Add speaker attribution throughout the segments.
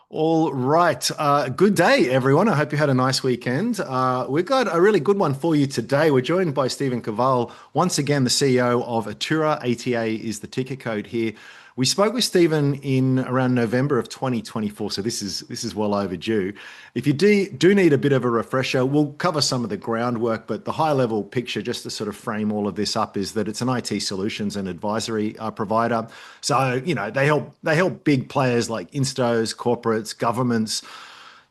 Speaker 1: All right. Good day, everyone. I hope you had a nice weekend. We've got a really good one for you today. We're joined by Stephen Kowal, once again, the CEO of Atturra. ATA is the ticker code here. We spoke with Stephen in around November of 2024, so this is well overdue. If you do need a bit of a refresher, we'll cover some of the groundwork, but the high level picture, just to sort of frame all of this up, is that it's an IT solutions and advisory provider. So they help big players like instos, corporates, governments,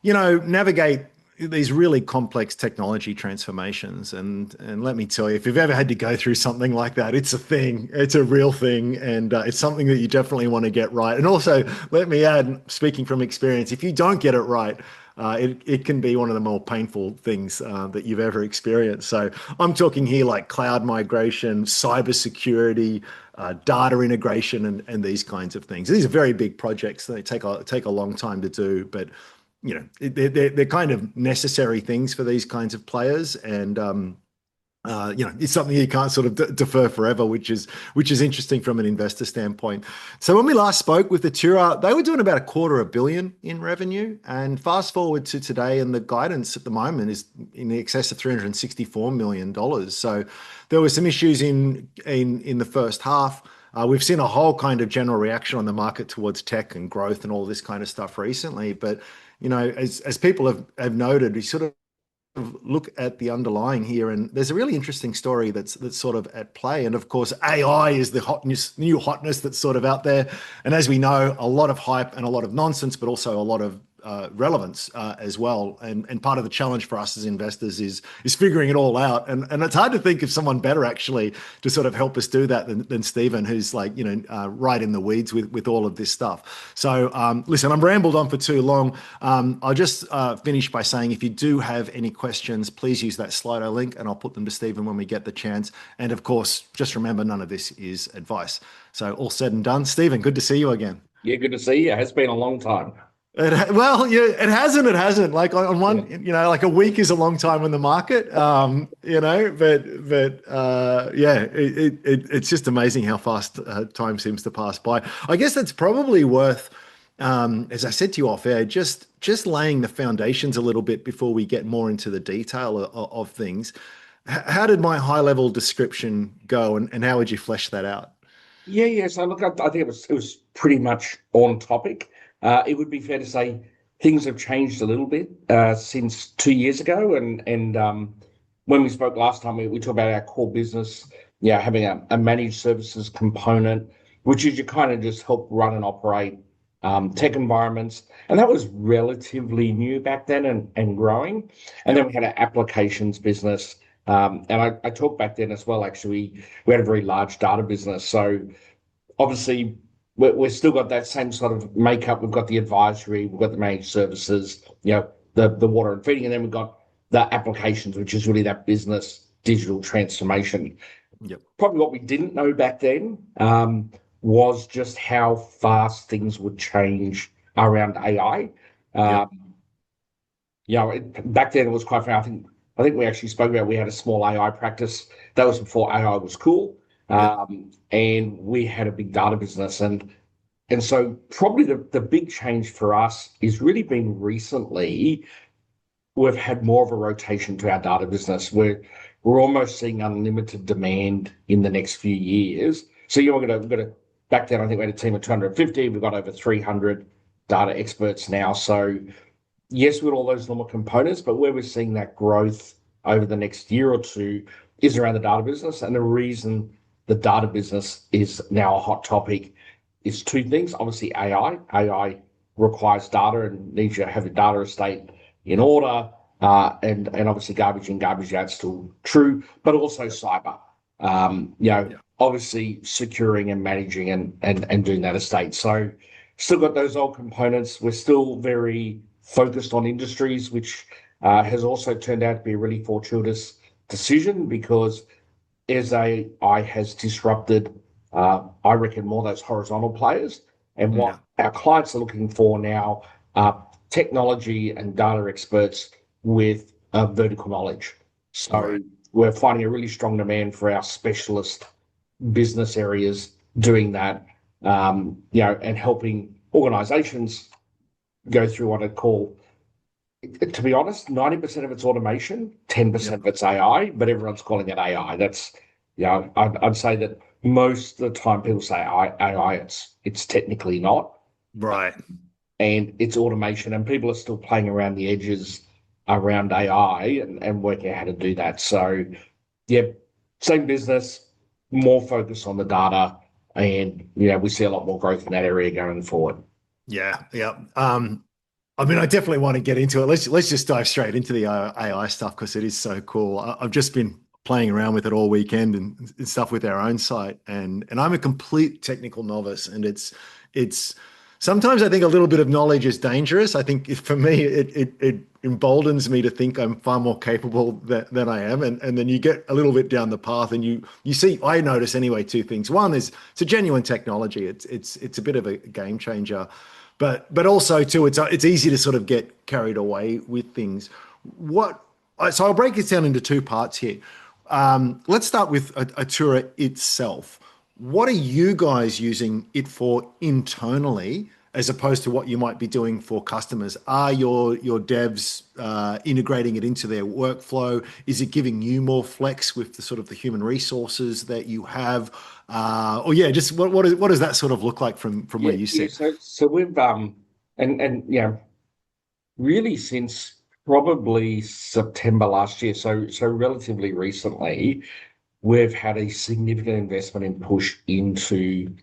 Speaker 1: navigate these really complex technology transformations. And let me tell you, if you've ever had to go through something like that, it's a thing. It's a real thing, and it's something that you definitely want to get right. And also, let me add, speaking from experience, if you don't get it right, it can be one of the more painful things that you've ever experienced. So I'm talking here like cloud migration, cybersecurity, data integration, and these kinds of things. These are very big projects. They take a long time to do, but they're kind of necessary things for these kinds of players, and it's something you can't sort of defer forever, which is interesting from an investor standpoint. So when we last spoke with the Atturra, they were doing about $250 million in revenue, and fast forward to today, and the guidance at the moment is in the excess of $364 million. So there were some issues in the first half. We've seen a whole kind of general reaction on the market towards tech and growth and all this kind of stuff recently, but as people have noted, we sort of look at the underlying here, and there's a really interesting story that's sort of at play. And of course, AI is the new hotness that's sort of out there. And as we know, a lot of hype and a lot of nonsense, but also a lot of relevance as well. And part of the challenge for us as investors is figuring it all out. And it's hard to think of someone better actually to sort of help us do that than Stephen, who's like right in the weeds with all of this stuff. So listen, I'm rambled on for too long. I'll just finish by saying, if you do have any questions, please use that Slido link, and I'll put them to Stephen when we get the chance. And of course, just remember, none of this is advice. So all said and done, Stephen, good to see you again.
Speaker 2: Yeah, good to see you. It's been a long time.
Speaker 1: Well, yeah, it hasn't. It hasn't. Like on one,
Speaker 2: Yeah.
Speaker 1: like a week is a long time in the market. Yeah, it's just amazing how fast time seems to pass by. I guess that's probably worth, as I said to you off air, just laying the foundations a little bit before we get more into the detail of things. How did my high level description go, and how would you flesh that out?
Speaker 2: Yeah. So look, I think it was pretty much on topic. It would be fair to say things have changed a little bit since 2 years ago, and when we spoke last time, we talked about our core business, having a managed services component, which is you kind of just help run and operate tech environments, and that was relatively new back then and growing. And then we had our applications business. And I talked back then as well, actually, we had a very large data business. So obviously, we've still got that same sort of makeup. We've got the advisory, we've got the managed services, the water and feeding, and then we've got the applications, which is really that business digital transformation.
Speaker 1: Yep.
Speaker 2: Probably what we didn't know back then was just how fast things would change around AI.
Speaker 1: Yep.
Speaker 2: Back then it was quite funny. I think we actually spoke about we had a small AI practice. That was before AI was cool.
Speaker 1: Yep.
Speaker 2: And we had a big data business. And so probably the big change for us is really been recently, we've had more of a rotation to our data business. We're almost seeing unlimited demand in the next few years. So we've got to back then, I think we had a team of 250. We've got over 300 data experts now. So yes, with all those normal components, but where we're seeing that growth over the next year or two is around the data business. And the reason the data business is now a hot topic is two things. Obviously, AI. AI requires data and needs you to have your data estate in order. And obviously garbage in, garbage out still true, but also cyber. Obviously securing and managing and doing that estate. So still got those old components. We're still very focused on industries, which has also turned out to be a really fortuitous decision, because as AI has disrupted, I reckon, more those horizontal players. And what our clients are looking for now are technology and data experts with vertical knowledge. So
Speaker 1: Right.
Speaker 2: we're finding a really strong demand for our specialist business areas doing that, and helping organizations go through what I call, to be honest, 90% of it's automation, 10%
Speaker 1: Yep.
Speaker 2: of it's AI, but everyone's calling it AI. That's, I'd say that most of the time people say AI, it's technically not,
Speaker 1: Right.
Speaker 2: and it's automation, and people are still playing around the edges around AI and working out how to do that. So, yeah, same business, more focus on the data, and we see a lot more growth in that area going forward.
Speaker 1: Yeah. Yeah. I mean, I definitely want to get into it. Let's just dive straight into the AI stuff because it is so cool. I've just been playing around with it all weekend and stuff with our own site, and I'm a complete technical novice, and it's sometimes I think a little bit of knowledge is dangerous. I think for me, it emboldens me to think I'm far more capable than I am, and then you get a little bit down the path, and you see. I notice anyway two things. One is it's a genuine technology. It's a bit of a game changer. But also too, it's easy to sort of get carried away with things. What so I'll break this down into two parts here. Let's start with Atturra itself. What are you guys using it for internally, as opposed to what you might be doing for customers? Are your devs integrating it into their workflow? Is it giving you more flex with the sort of the human resources that you have? Or yeah, just what does that sort of look like from where
Speaker 2: Yeah,
Speaker 1: you
Speaker 2: yeah.
Speaker 1: sit?
Speaker 2: So we've and really since probably September last year, so relatively recently, we've had a significant investment in push into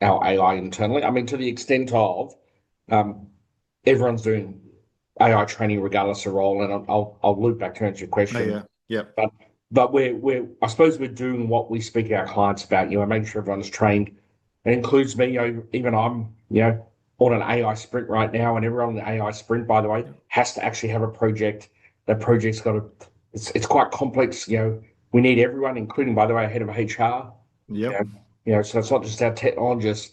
Speaker 2: our AI internally. I mean, to the extent of um, everyone's doing AI training regardless of role, and I'll loop back to answer your
Speaker 1: Oh
Speaker 2: question.
Speaker 1: yeah, yep,
Speaker 2: But we're I suppose we're doing what we speak to our clients about. Making sure everyone's trained. It includes me. Even I'm on an AI sprint right now, and everyone on the AI sprint, by the way, has to actually have a project. That project's got to. It's quite complex. We need everyone, including, by the way, a head of HR.
Speaker 1: yep,
Speaker 2: So it's not just our technologists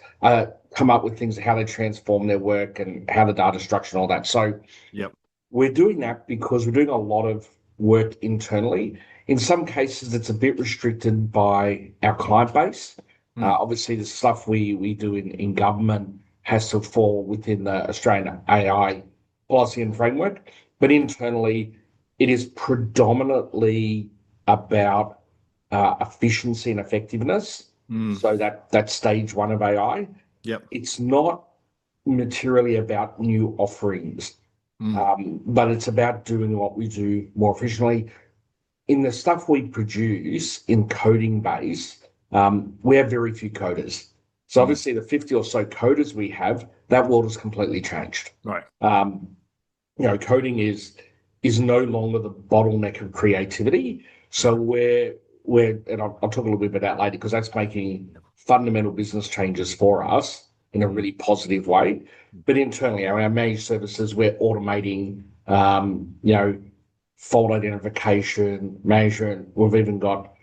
Speaker 2: come up with things, how they transform their work and how the data structure and all that. So
Speaker 1: yep,
Speaker 2: we're doing that because we're doing a lot of work internally. In some cases, it's a bit restricted by our client base.
Speaker 1: mm,
Speaker 2: Obviously, the stuff we do in government has to fall within the Australian AI policy and framework. But internally, it is predominantly about efficiency and effectiveness.
Speaker 1: mm,
Speaker 2: So that's stage one of AI.
Speaker 1: yep,
Speaker 2: It's not materially about new offerings.
Speaker 1: mm,
Speaker 2: But it's about doing what we do more efficiently. In the stuff we produce in coding base, we have very few coders. So
Speaker 1: mm,
Speaker 2: obviously the 50 or so coders we have, that world has completely changed.
Speaker 1: right,
Speaker 2: Um, Coding is no longer the bottleneck of creativity. So
Speaker 1: yeah,
Speaker 2: we're and I'll talk a little bit about that later because that's making fundamental business changes for us in a
Speaker 1: mm,
Speaker 2: really positive way. But internally, our managed services, we're automating, fault identification, management. We've even got,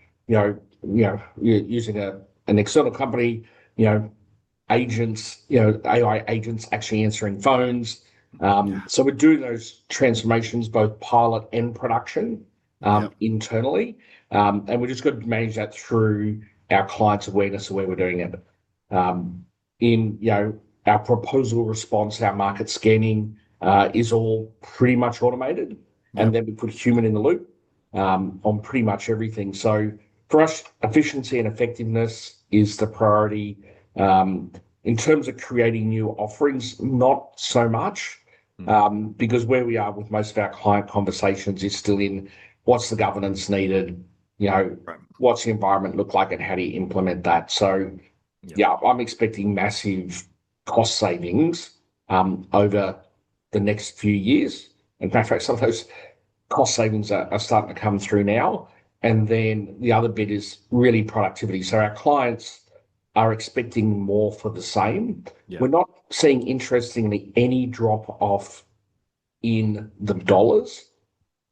Speaker 2: using an external company, you know, agents, AI agents actually answering phones.
Speaker 1: yeah,
Speaker 2: So we're doing those transformations, both pilot and production,
Speaker 1: yep,
Speaker 2: internally. And we just got to manage that through our clients' awareness of where we're doing it. Um, our proposal response, our market scanning is all pretty much automated. And
Speaker 1: yep,
Speaker 2: then we put human in the loop on pretty much everything. So for us, efficiency and effectiveness is the priority. In terms of creating new offerings, not so much,
Speaker 1: mm,
Speaker 2: because where we are with most of our client conversations is still in what's the governance needed,
Speaker 1: right,
Speaker 2: what's the environment look like, and how do you implement that. So,
Speaker 1: yep,
Speaker 2: yeah, I'm expecting massive cost savings over the next few years. In fact, some of those cost savings are starting to come through now. And then the other bit is really productivity. So our clients are expecting more for the same. We're
Speaker 1: yep,
Speaker 2: not seeing, interestingly, any drop off in the dollars.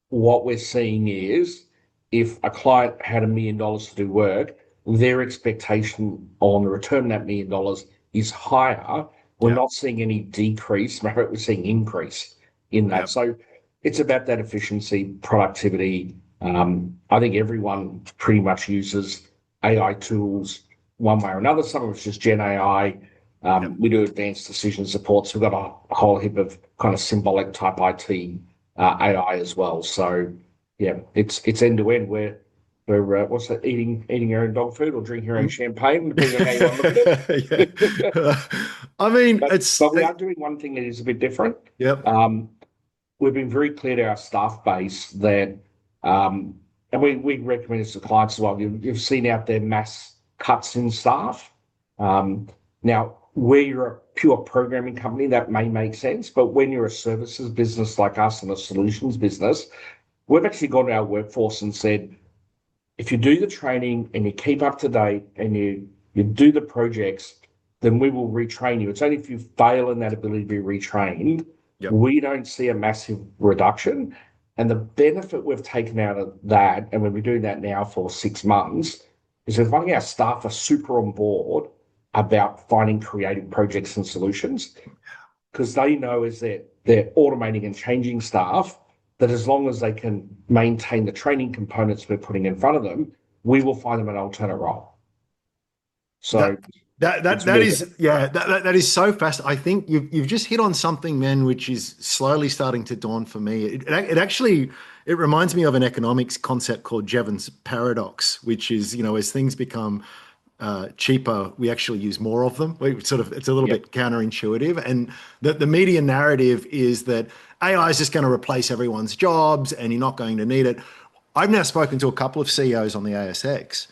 Speaker 2: What we're seeing is if a client had $1 million to do work, their expectation on the return of that $1 million is higher. We're
Speaker 1: yep,
Speaker 2: not seeing any decrease. Matter of fact, we're seeing increase in that.
Speaker 1: yep,
Speaker 2: So it's about that efficiency, productivity. I think everyone pretty much uses AI tools one way or another. Some of it's just Gen AI.
Speaker 1: Yep.
Speaker 2: We do advanced decision support. So we've got a whole heap of kind of symbolic type IT AI as well. So yeah, it's end to end. We're what's that? Eating your own dog food or drinking your own champagne, depending on how you want to look at it.
Speaker 1: Yeah. I mean,
Speaker 2: But we are doing one thing that is a bit different.
Speaker 1: yep.
Speaker 2: Um, we've been very clear to our staff base that, and we recommend this to clients as well. You've seen out there mass cuts in staff. Now, where you're a pure programming company, that may make sense, but when you're a services business like us and a solutions business, we've actually gone to our workforce and said, if you do the training and you keep up to date and you do the projects, then we will retrain you. It's only if you fail in that ability to be retrained,
Speaker 1: Yep.
Speaker 2: we don't see a massive reduction. And the benefit we've taken out of that, and we've been doing that now for 6 months, is that finding our staff are super on board about finding creative projects and solutions because they know as they're automating and changing staff that as long as they can maintain the training components we're putting in front of them, we will find them an alternate role. So
Speaker 1: That
Speaker 2: it's
Speaker 1: that
Speaker 2: really
Speaker 1: is yeah that is so fast. I think you've just hit on something, man, which is slowly starting to dawn for me. It actually it reminds me of an economics concept called Jevons paradox, which is as things become cheaper, we actually use more of them. It's a little
Speaker 2: yeah,
Speaker 1: bit counterintuitive, and the media narrative is that AI is just going to replace everyone's jobs, and you're not going to need it. I've now spoken to a couple of CEOs on the ASX.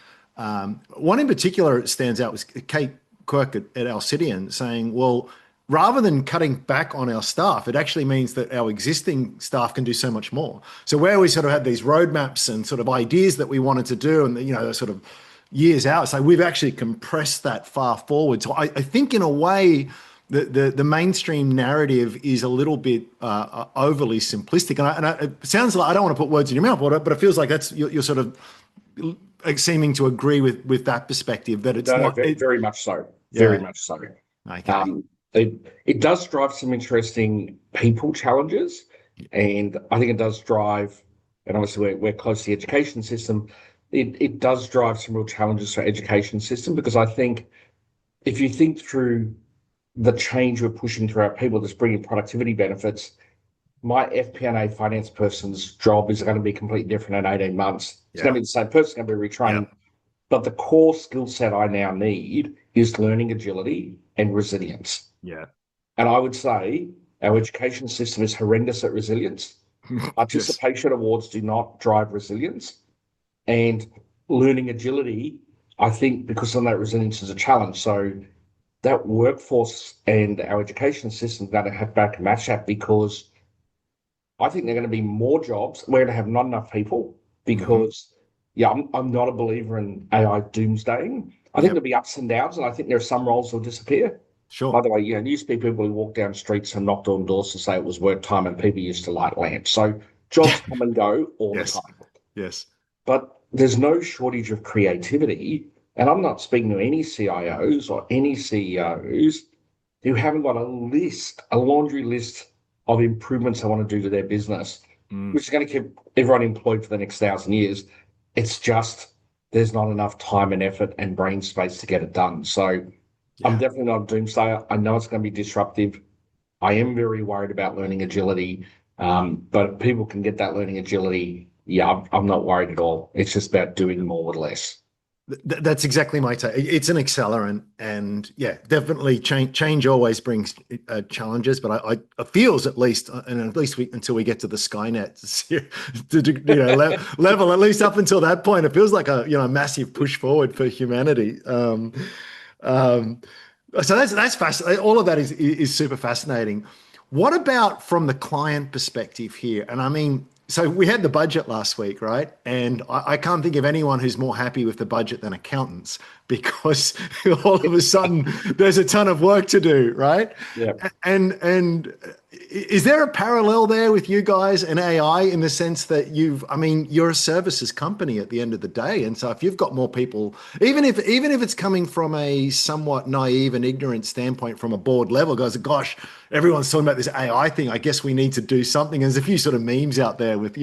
Speaker 1: One in particular stands out was Kate Quirk at Alcidion saying, well, rather than cutting back on our staff, it actually means that our existing staff can do so much more. So where we sort of had these roadmaps and sort of ideas that we wanted to do, and sort of years out, so we've actually compressed that far forward. So I think in a way, the mainstream narrative is a little bit overly simplistic, it sounds like I don't want to put words in your mouth, but it feels like that's you're sort of seeming to agree with that perspective that it's
Speaker 2: no,
Speaker 1: not.
Speaker 2: very much so, very
Speaker 1: Yeah.
Speaker 2: much so.
Speaker 1: Okay.
Speaker 2: It does drive some interesting people challenges, and I think it does drive, and obviously we're close to the education system. It does drive some real challenges for education system because I think if you think through the change we're pushing through our people that's bringing productivity benefits, my FP&A finance person's job is going to be completely different in 18 months. It's going
Speaker 1: Yeah.
Speaker 2: to be the same person, going to be
Speaker 1: Yeah.
Speaker 2: retrained. But the core skill set I now need is learning agility and resilience.
Speaker 1: Yeah.
Speaker 2: And I would say our education system is horrendous at resilience.
Speaker 1: Yes.
Speaker 2: Participation awards do not drive resilience. And learning agility, I think, because of that resilience is a challenge. So that workforce and our education system is going to have to match that because I think there are going to be more jobs. We're going to have not enough people
Speaker 1: Hmm.
Speaker 2: because, yeah, I'm not a believer in AI doomsdaying. I think
Speaker 1: Yep.
Speaker 2: there'll be ups and downs, and I think there are some roles that will disappear. By
Speaker 1: Sure.
Speaker 2: the way, there used to be people who walked down streets and knocked on doors to say it was work time, and people used to light lamps. So jobs come and go all the
Speaker 1: Yes.
Speaker 2: time.
Speaker 1: Yes.
Speaker 2: But there's no shortage of creativity. And I'm not speaking to any CIOs or any CEOs who haven't got a laundry list of improvements they want to do to their business,
Speaker 1: Mm.
Speaker 2: which is going to keep everyone employed for the next 1,000 years. It's just there's not enough time and effort and brain space to get it done. So I'm
Speaker 1: Yeah.
Speaker 2: definitely not a doomsayer. I know it's going to be disruptive. I am very worried about learning agility, but people can get that learning agility. Yeah, I'm not worried at all. It's just about doing more with less.
Speaker 1: That's exactly my take. It's an accelerant, and yeah, definitely change always brings challenges. But I feels at least, and at least until we get to the Skynet, level at least up until that point, it feels like a massive push forward for humanity. Um, so that's fascinating. All of that is super fascinating. What about from the client perspective here? And I mean, so we had the budget last week, right? And I can't think of anyone who's more happy with the budget than accountants because all of a sudden there's a ton of work to do, right?
Speaker 2: Yeah.
Speaker 1: And is there a parallel there with you guys and AI in the sense that I mean, you're a services company at the end of the day, and so if you've got more people, even if it's coming from a somewhat naive and ignorant standpoint from a board level, goes, gosh, everyone's talking about this AI thing. I guess we need to do something. And there's a few sort of memes out there with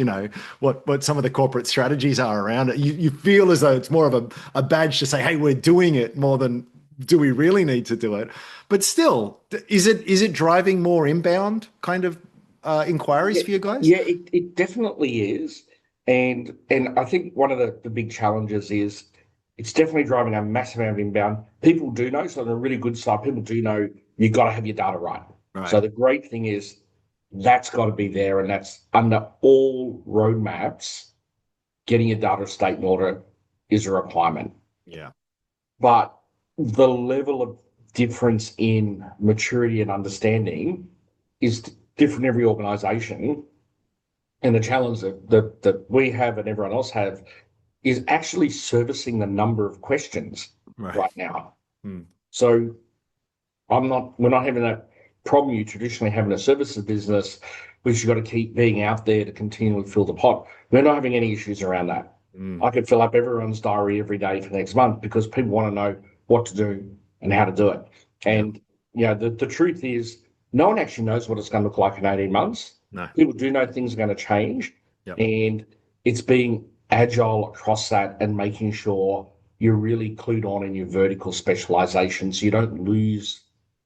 Speaker 1: what some of the corporate strategies are around it. You feel as though it's more of a badge to say, hey, we're doing it more than do we really need to do it? But still, is it driving more inbound kind of inquiries
Speaker 2: Yeah,
Speaker 1: for you guys?
Speaker 2: yeah, it definitely is. And I think one of the big challenges is it's definitely driving a massive amount of inbound. People do know, so on the really good side, people do know you've got to have your data right.
Speaker 1: Right.
Speaker 2: So the great thing is that's got to be there, and that's under all roadmaps. Getting your data estate in order is a requirement.
Speaker 1: Yeah.
Speaker 2: But the level of difference in maturity and understanding is different in every organization. And the challenge that we have and everyone else have is actually servicing the number of questions
Speaker 1: Right.
Speaker 2: right now.
Speaker 1: Hmm.
Speaker 2: So we're not having that problem you traditionally have in a services business, which you've got to keep being out there to continually fill the pot. We're not having any issues around that.
Speaker 1: Hmm.
Speaker 2: I could fill up everyone's diary every day for next month because people want to know what to do and how to do it.
Speaker 1: Yeah.
Speaker 2: And the truth is no one actually knows what it's going to look like in 18 months.
Speaker 1: No.
Speaker 2: People do know things are going to change,
Speaker 1: Yep.
Speaker 2: and it's being agile across that and making sure you're really clued on in your vertical specialization so you don't lose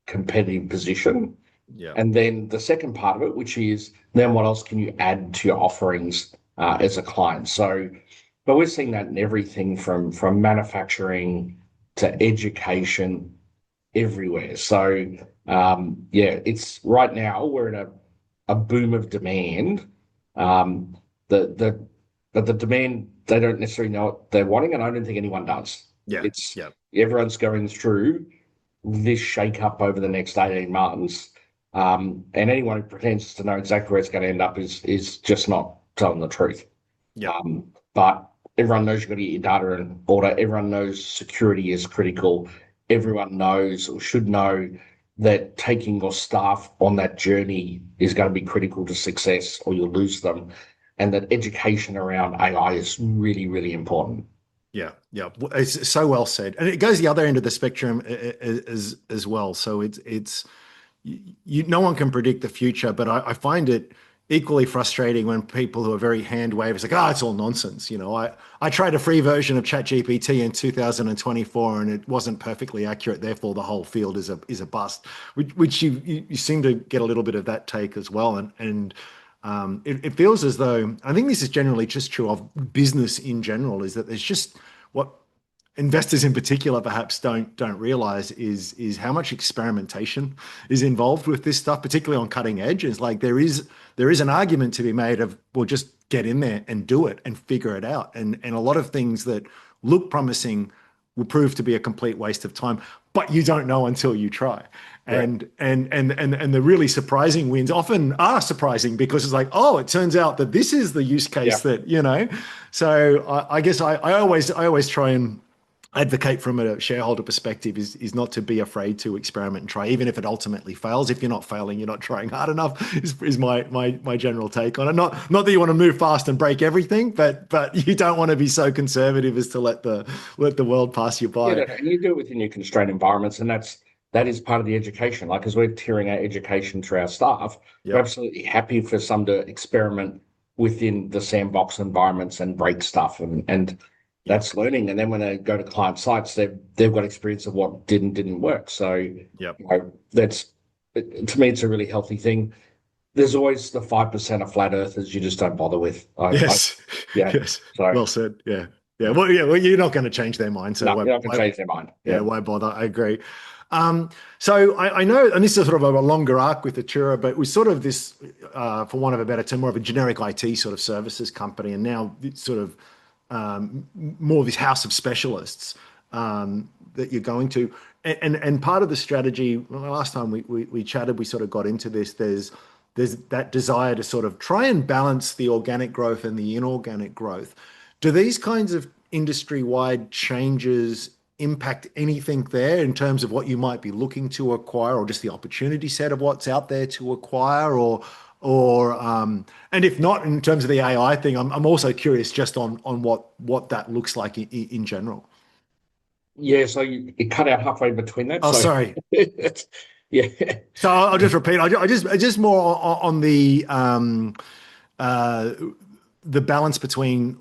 Speaker 2: competitive position.
Speaker 1: Yeah.
Speaker 2: And then the second part of it, which is then what else can you add to your offerings as a client? So, but we're seeing that in everything from manufacturing to education, everywhere. So, yeah, it's right now we're in a boom of demand. Um, the but the demand they don't necessarily know what they're wanting, and I don't think anyone does.
Speaker 1: Yeah.
Speaker 2: It's
Speaker 1: Yeah.
Speaker 2: everyone's going through this shake up over the next 18 months. And anyone who pretends to know exactly where it's going to end up is just not telling the truth.
Speaker 1: Yeah.
Speaker 2: But everyone knows you've got to get your data in order. Everyone knows security is critical. Everyone knows or should know that taking your staff on that journey is going to be critical to success or you'll lose them. And that education around AI is really, really important.
Speaker 1: Yeah, yeah, it's so well said, and it goes the other end of the spectrum as well. So it's no one can predict the future, but I find it equally frustrating when people who are very hand wavers like, it's all nonsense. I tried a free version of ChatGPT in 2024, and it wasn't perfectly accurate. Therefore, the whole field is a bust. Which you seem to get a little bit of that take as well, and it feels as though I think this is generally just true of business in general. Is that there's just what investors in particular perhaps don't realize is how much experimentation is involved with this stuff, particularly on cutting edge. It's like there is an argument to be made of, well, just get in there and do it and figure it out. And a lot of things that look promising will prove to be a complete waste of time, but you don't know until you try.
Speaker 2: Right.
Speaker 1: And the really surprising wins often are surprising because it's like, oh, it turns out that this is the use
Speaker 2: Yeah.
Speaker 1: case that. So I guess I always try and advocate from a shareholder perspective is not to be afraid to experiment and try, even if it ultimately fails. If you're not failing, you're not trying hard enough. Is my general take on it. Not that you want to move fast and break everything, but you don't want to be so conservative as to let the world pass you
Speaker 2: Yeah,
Speaker 1: by.
Speaker 2: and you do it within your constrained environments, and that is part of the education. Like as we're tiering our education to our staff, we're
Speaker 1: Yep.
Speaker 2: absolutely happy for some to experiment within the sandbox environments and break stuff, and
Speaker 1: Yep.
Speaker 2: that's learning. And then when they go to client sites, they've got experience of what didn't work. So
Speaker 1: Yep.
Speaker 2: that's to me, it's a really healthy thing. There's always the 5% of flat earthers you just don't bother with.
Speaker 1: Yes.
Speaker 2: Yeah.
Speaker 1: Yes.
Speaker 2: So
Speaker 1: Well said. Yeah. Yeah. Well, yeah. Well, you're not going to change their mind, so
Speaker 2: no, you're not going to change their mind.
Speaker 1: yeah,
Speaker 2: Yeah.
Speaker 1: why bother? I agree. So I know, and this is sort of a longer arc with Atturra, but we're sort of this, for want of a better term, more of a generic IT sort of services company, and now it's sort of more of this house of specialists that you're going to. And part of the strategy, well, the last time we chatted, we sort of got into this. There's that desire to sort of try and balance the organic growth and the inorganic growth. Do these kinds of industry-wide changes impact anything there in terms of what you might be looking to acquire, or just the opportunity set of what's out there to acquire, and if not, in terms of the AI thing, I'm also curious just on what that looks like in general.
Speaker 2: Yeah, so it cut out halfway between that.
Speaker 1: Oh,
Speaker 2: So
Speaker 1: sorry.
Speaker 2: yeah,
Speaker 1: So I'll just repeat. I just more on uh, the balance between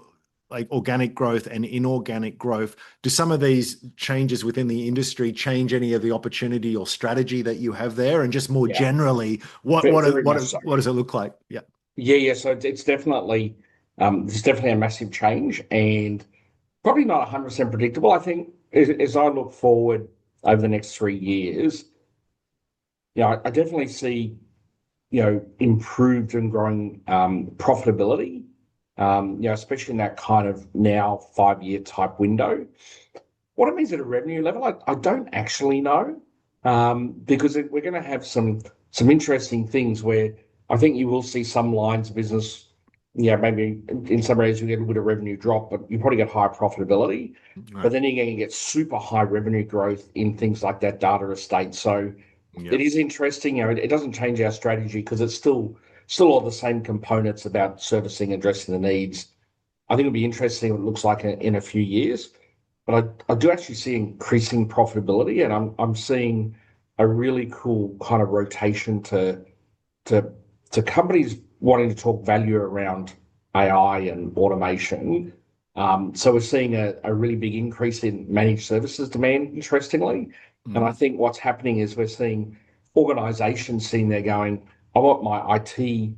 Speaker 1: like organic growth and inorganic growth, do some of these changes within the industry change any of the opportunity or strategy that you have there? And just more
Speaker 2: Yeah,
Speaker 1: generally, what what
Speaker 2: very
Speaker 1: what
Speaker 2: much so.
Speaker 1: what does it look like? Yeah.
Speaker 2: Yeah. So it's definitely there's definitely a massive change, and probably not 100% predictable. I think as I look forward over the next 3 years, I definitely see improved and growing profitability. Especially in that kind of now 5 year type window. What it means at a revenue level, I don't actually know, because we're going to have some interesting things where I think you will see some lines of business. Yeah, maybe in some areas you get a bit of revenue drop, but you probably get higher profitability. But
Speaker 1: Right.
Speaker 2: then you're going to get super high revenue growth in things like that data estate. So
Speaker 1: Yeah.
Speaker 2: it is interesting. It doesn't change our strategy because it's still all the same components about servicing, addressing the needs. I think it'll be interesting what it looks like in a few years. But I do actually see increasing profitability, and I'm seeing a really cool kind of rotation to to companies wanting to talk value around AI and automation. So we're seeing a really big increase in managed services demand, interestingly. And I
Speaker 1: Mm.
Speaker 2: think what's happening is we're seeing organizations sitting there going, I want my IT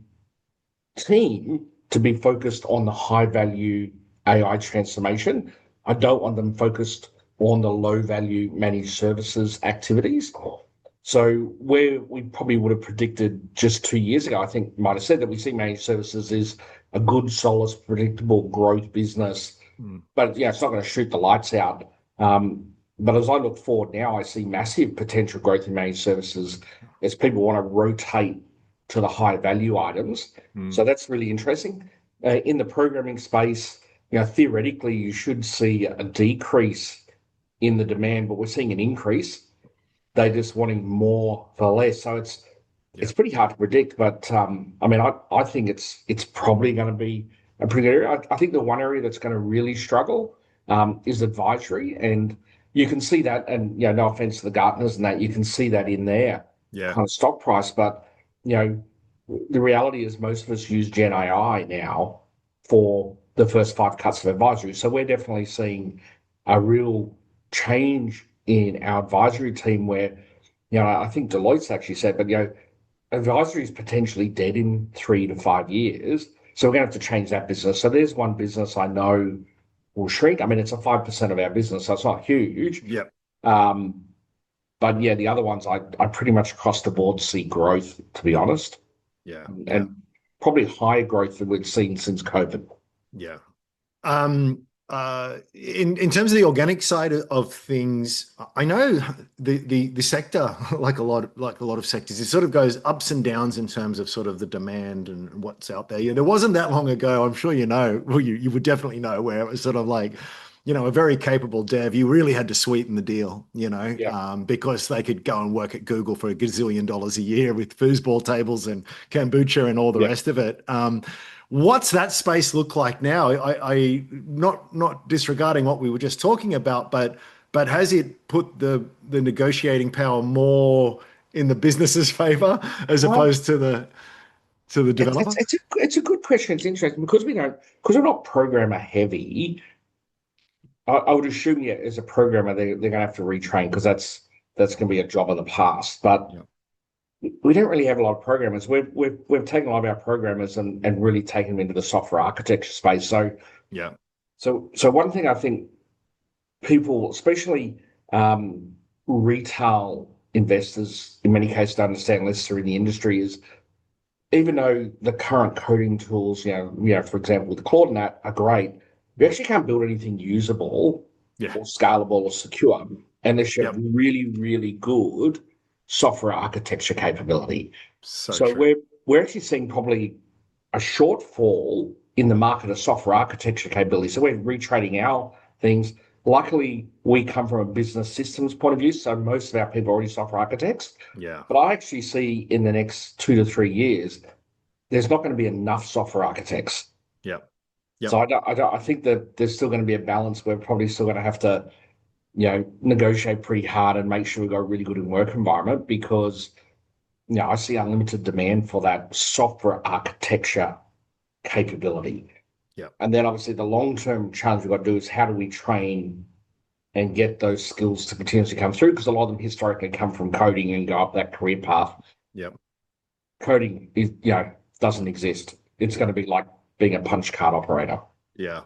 Speaker 2: team to be focused on the high value AI transformation. I don't want them focused on the low value managed services activities. So where we probably would have predicted just 2 years ago, I think might have said that we see managed services is a good, solid, predictable growth business.
Speaker 1: Mm.
Speaker 2: But yeah, it's not going to shoot the lights out. But as I look forward now, I see massive potential growth in managed services as people want to rotate to the high value items. So
Speaker 1: Mm.
Speaker 2: that's really interesting. In the programming space, theoretically, you should see a decrease in the demand, but we're seeing an increase. They're just wanting more for less. So
Speaker 1: Yeah.
Speaker 2: it's pretty hard to predict. But I mean, I think it's probably going to be a pretty good area. I think the one area that's going to really struggle is advisory, and you can see that. And no offense to the Gartners and that, you can see that in their
Speaker 1: Yeah.
Speaker 2: kind of stock price. But the reality is most of us use Gen AI now for the first five cuts of advisory. So we're definitely seeing a real change in our advisory team where, I think Deloitte's actually said, but advisory is potentially dead in 3 to 5 years. So we're going to have to change that business. So there's one business I know will shrink. I mean, it's a 5% of our business, so it's not huge.
Speaker 1: Yeah.
Speaker 2: Um, but yeah, the other ones I pretty much across the board see growth, to be honest,
Speaker 1: Yeah. Yeah.
Speaker 2: and probably higher growth than we've seen since COVID.
Speaker 1: Yeah. In terms of the organic side of things, I know the sector, like a lot of sectors, it sort of goes ups and downs in terms of sort of the demand and what's out there. Yeah, there wasn't that long ago, I'm sure well, you would definitely know, where it was sort of like, a very capable dev, you really had to sweeten the deal,
Speaker 2: Yeah.
Speaker 1: because they could go and work at Google for a gazillion dollars a year with foosball tables and kombucha and all the
Speaker 2: Yeah.
Speaker 1: rest of it. What's that space look like now? I not disregarding what we were just talking about, but has it put the negotiating power more in the business's favor as
Speaker 2: Um,
Speaker 1: opposed to the developer?
Speaker 2: it's a good question. It's interesting because we're not programmer heavy. I would assume, yeah, as a programmer, they're going to have to retrain because that's going to be a job of the past. But
Speaker 1: Yeah.
Speaker 2: we don't really have a lot of programmers. We've taken a lot of our programmers and really taken them into the software architecture space.
Speaker 1: Yeah.
Speaker 2: So one thing I think people, especially retail investors, in many cases, don't understand unless they're in the industry is even though the current coding tools, for example, with Claude and that are great, we actually can't build anything usable
Speaker 1: Yeah.
Speaker 2: or scalable or secure unless you have
Speaker 1: Yep.
Speaker 2: really, really good software architecture capability.
Speaker 1: So
Speaker 2: So
Speaker 1: true.
Speaker 2: we're actually seeing probably a shortfall in the market of software architecture capability. So we're retraining our things. Luckily, we come from a business systems point of view, so most of our people are already software architects.
Speaker 1: Yeah.
Speaker 2: But I actually see in the next 2 to 3 years, there's not going to be enough software architects.
Speaker 1: Yep.
Speaker 2: So
Speaker 1: Yep.
Speaker 2: I think that there's still going to be a balance. We're probably still going to have to, negotiate pretty hard and make sure we've got a really good work environment because, I see unlimited demand for that software architecture capability.
Speaker 1: Yeah.
Speaker 2: And then obviously the long-term challenge we've got to do is how do we train and get those skills to continuously come through? Because a lot of them historically come from coding and go up that career path.
Speaker 1: Yeah.
Speaker 2: Coding is, doesn't exist. It's going to be like being a punch card operator.
Speaker 1: Yeah.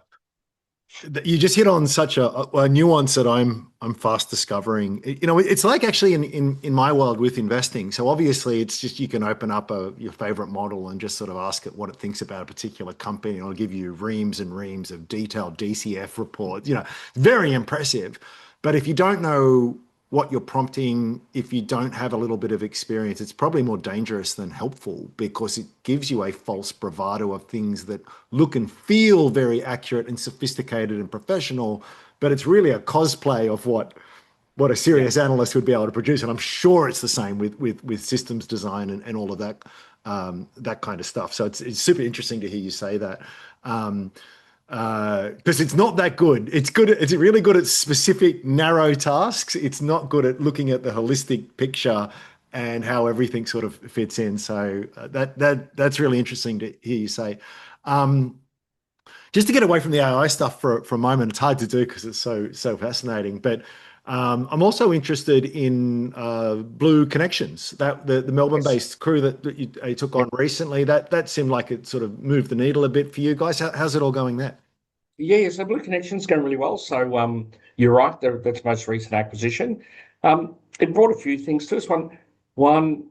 Speaker 1: You just hit on such a nuance that I'm fast discovering. It's like actually in my world with investing. So obviously, it's just you can open up your favorite model and just sort of ask it what it thinks about a particular company, and it'll give you reams and reams of detailed DCF reports. Very impressive. But if you don't know what you're prompting, if you don't have a little bit of experience, it's probably more dangerous than helpful because it gives you a false bravado of things that look and feel very accurate and sophisticated and professional, but it's really a cosplay of what a
Speaker 2: Yeah.
Speaker 1: serious analyst would be able to produce. And I'm sure it's the same with systems design and all of that kind of stuff. So it's super interesting to hear you say that. Because it's not that good. It's really good at specific narrow tasks. It's not good at looking at the holistic picture and how everything sort of fits in. So that's really interesting to hear you say. Um, just to get away from the AI stuff for a moment, it's hard to do because it's so fascinating. But I'm also interested in Blue Connections, that the
Speaker 2: Yes.
Speaker 1: Melbourne-based crew that you took
Speaker 2: Yeah.
Speaker 1: on recently. That seemed like it sort of moved the needle a bit for you guys. How's it all going there?
Speaker 2: Yeah. So Blue Connection's going really well. So you're right. That's most recent acquisition. It brought a few things to us. One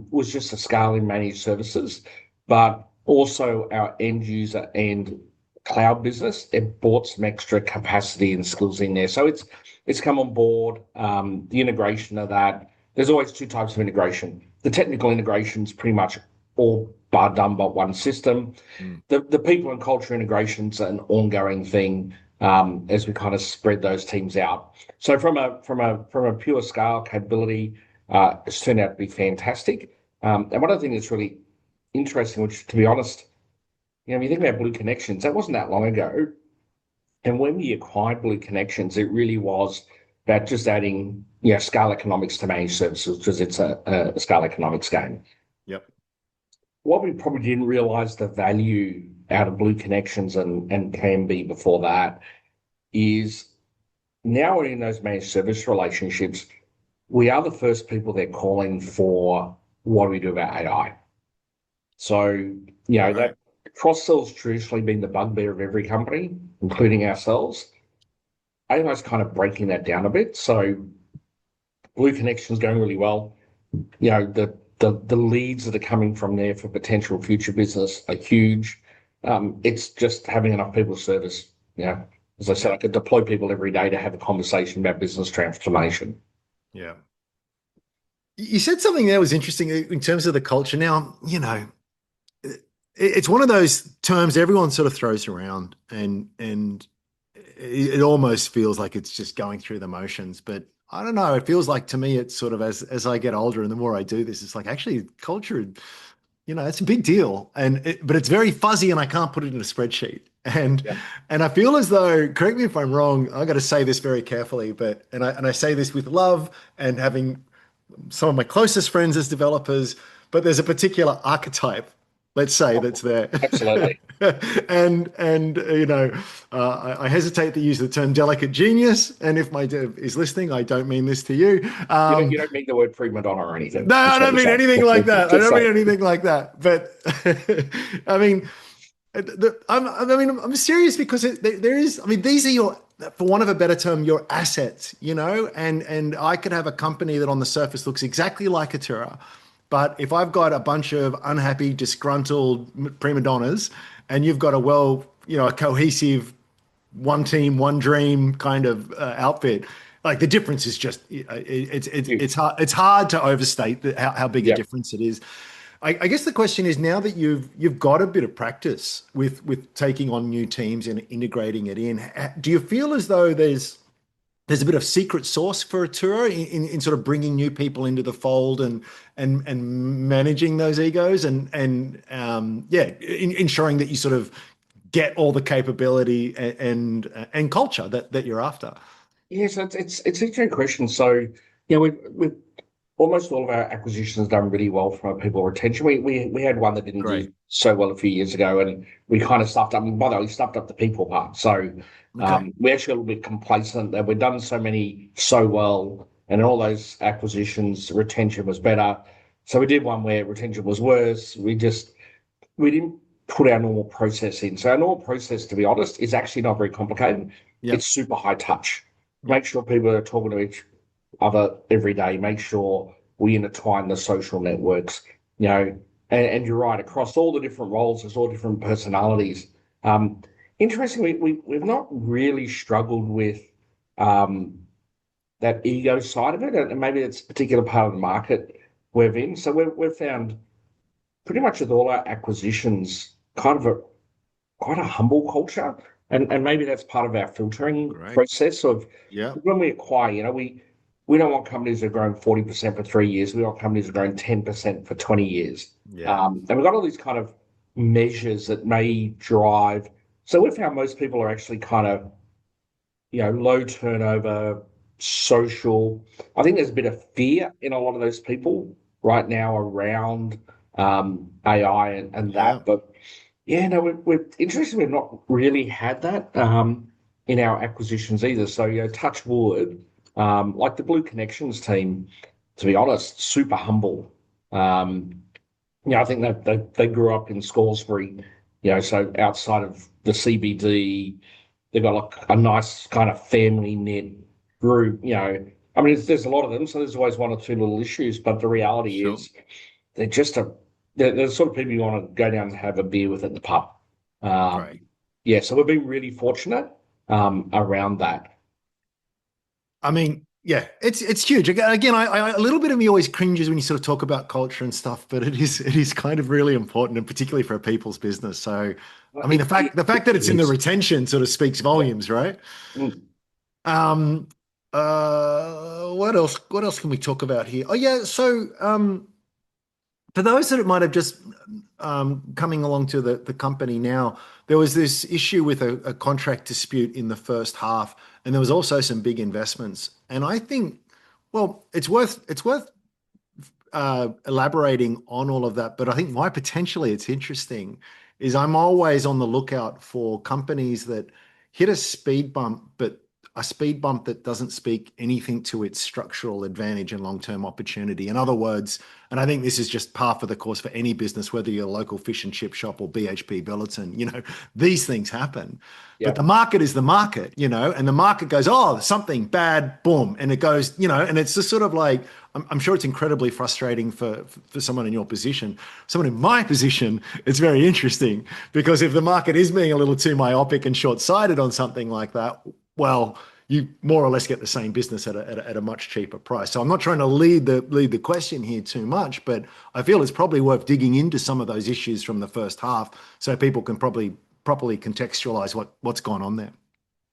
Speaker 2: was just a scale in managed services, but also our end user and cloud business. It brought some extra capacity and skills in there. So it's come on board. The integration of that. There's always two types of integration. The technical integration is pretty much all bar done by one system.
Speaker 1: Mm.
Speaker 2: The people and culture integration's an ongoing thing as we kind of spread those teams out. So from a pure scale capability, it's turned out to be fantastic. And one other thing that's really interesting, which to be honest, when you think about Blue Connections, that wasn't that long ago. And when we acquired Blue Connections, it really was about just adding, scale economics to managed services because it's a scale economics game.
Speaker 1: Yep.
Speaker 2: What we probably didn't realize the value out of Blue Connections and KMB before that is now we're in those managed service relationships. We are the first people they're calling for what do we do about AI? So,
Speaker 1: Right.
Speaker 2: that cross sell's traditionally been the bugbear of every company, including ourselves. AI is kind of breaking that down a bit. So, Blue Connection's going really well. The leads that are coming from there for potential future business are huge. It's just having enough people service. As I said,
Speaker 1: Yeah.
Speaker 2: I could deploy people every day to have a conversation about business transformation.
Speaker 1: Yeah. You said something there was interesting in terms of the culture. Now, it's one of those terms everyone sort of throws around, and it almost feels like it's just going through the motions. But I don't know. It feels like to me, it's sort of as I get older and the more I do this, it's like actually culture, it's a big deal, but it's very fuzzy, and I can't put it in a spreadsheet. And
Speaker 2: Yeah.
Speaker 1: and I feel as though, correct me if I'm wrong, I got to say this very carefully, but and I say this with love and having some of my closest friends as developers, but there's a particular archetype, let's say,
Speaker 2: Oh,
Speaker 1: that's there.
Speaker 2: absolutely.
Speaker 1: I hesitate to use the term delicate genius. And if my dev is listening, I don't mean this to you.
Speaker 2: You don't mean the word prima donna or anything.
Speaker 1: No,
Speaker 2: Just
Speaker 1: I
Speaker 2: want
Speaker 1: don't
Speaker 2: to
Speaker 1: mean
Speaker 2: say.
Speaker 1: anything like that. I
Speaker 2: Just
Speaker 1: don't mean
Speaker 2: say.
Speaker 1: anything like that. But I mean, I'm serious because there is. I mean, these are your, for want of a better term, your assets. And I could have a company that on the surface looks exactly like Atturra, but if I've got a bunch of unhappy, disgruntled prima donnas, and you've got a cohesive one team, one dream kind of outfit. Like the difference is just it's
Speaker 2: Huge.
Speaker 1: hard to overstate how big a
Speaker 2: Yeah.
Speaker 1: difference it is. I guess the question is now that you've got a bit of practice with taking on new teams and integrating it in. Do you feel as though there's a bit of secret sauce for Atturra in sort of bringing new people into the fold and managing those egos and ensuring that you sort of get all the capability and culture that you're after.
Speaker 2: Yes, it's an interesting question. So, we almost all of our acquisitions done really well from a people retention. We had one that didn't do
Speaker 1: Great.
Speaker 2: so well a few years ago, and we kind of stuffed up. And by the way, we stuffed up the people part. So
Speaker 1: Okay.
Speaker 2: we actually got a little bit complacent that we've done so many so well, and in all those acquisitions, retention was better. So we did one where retention was worse. We didn't put our normal process in. So our normal process, to be honest, is actually not very complicated.
Speaker 1: Yep.
Speaker 2: It's super high touch.
Speaker 1: Yep.
Speaker 2: Make sure people are talking to each other every day. Make sure we intertwine the social networks, and you're right, across all the different roles, there's all different personalities. Um, Interestingly, we've not really struggled with that ego side of it, and maybe it's a particular part of the market we're in. So we've found pretty much with all our acquisitions kind of quite a humble culture. And maybe that's part of our filtering
Speaker 1: Great.
Speaker 2: process of
Speaker 1: Yeah.
Speaker 2: when we acquire, we don't want companies that are growing 40% for 3 years. We want companies that are growing 10% for 20 years.
Speaker 1: Yeah.
Speaker 2: And we've got all these kind of measures that may drive. So we found most people are actually kind of, low turnover, social. I think there's a bit of fear in a lot of those people right now around AI and
Speaker 1: Yeah.
Speaker 2: that. But yeah, no, we're interested. We've not really had that in our acquisitions either. So, touch wood, like the Blue Connections team, to be honest, super humble. I think that they grew up in Scoresbury, so outside of the CBD, they've got like a nice kind of family knit group. I mean, there's a lot of them, so there's always one or two little issues. But the reality
Speaker 1: Sure.
Speaker 2: is, they're just they're the sort of people you want to go down and have a beer with at the pub.
Speaker 1: Great.
Speaker 2: Yeah, so we've been really fortunate around that.
Speaker 1: I mean, yeah, it's huge. Again, a little bit of me always cringes when you sort of talk about culture and stuff, but it is kind of really important, and particularly for a people's business. So, I mean, the fact that it's in the
Speaker 2: It's-
Speaker 1: retention sort of speaks
Speaker 2: yeah.
Speaker 1: volumes, right?
Speaker 2: Mm.
Speaker 1: Um, what else? What else can we talk about here? Oh yeah, so for those that might have just coming along to the company now, there was this issue with a contract dispute in the first half, and there was also some big investments. And I think, well, it's worth elaborating on all of that. But I think why potentially it's interesting is I'm always on the lookout for companies that hit a speed bump, but a speed bump that doesn't speak anything to its structural advantage and long-term opportunity. In other words, and I think this is just par for the course for any business, whether you're a local fish and chip shop or BHP Billiton, these things happen. But
Speaker 2: Yeah.
Speaker 1: the market is the market, and the market goes, oh, something bad, boom. And it goes, and it's just sort of like, I'm sure it's incredibly frustrating for someone in your position. Someone in my position, it's very interesting because if the market is being a little too myopic and short-sighted on something like that, well, you more or less get the same business at a much cheaper price. So I'm not trying to lead the question here too much, but I feel it's probably worth digging into some of those issues from the first half so people can probably properly contextualize what's gone on there.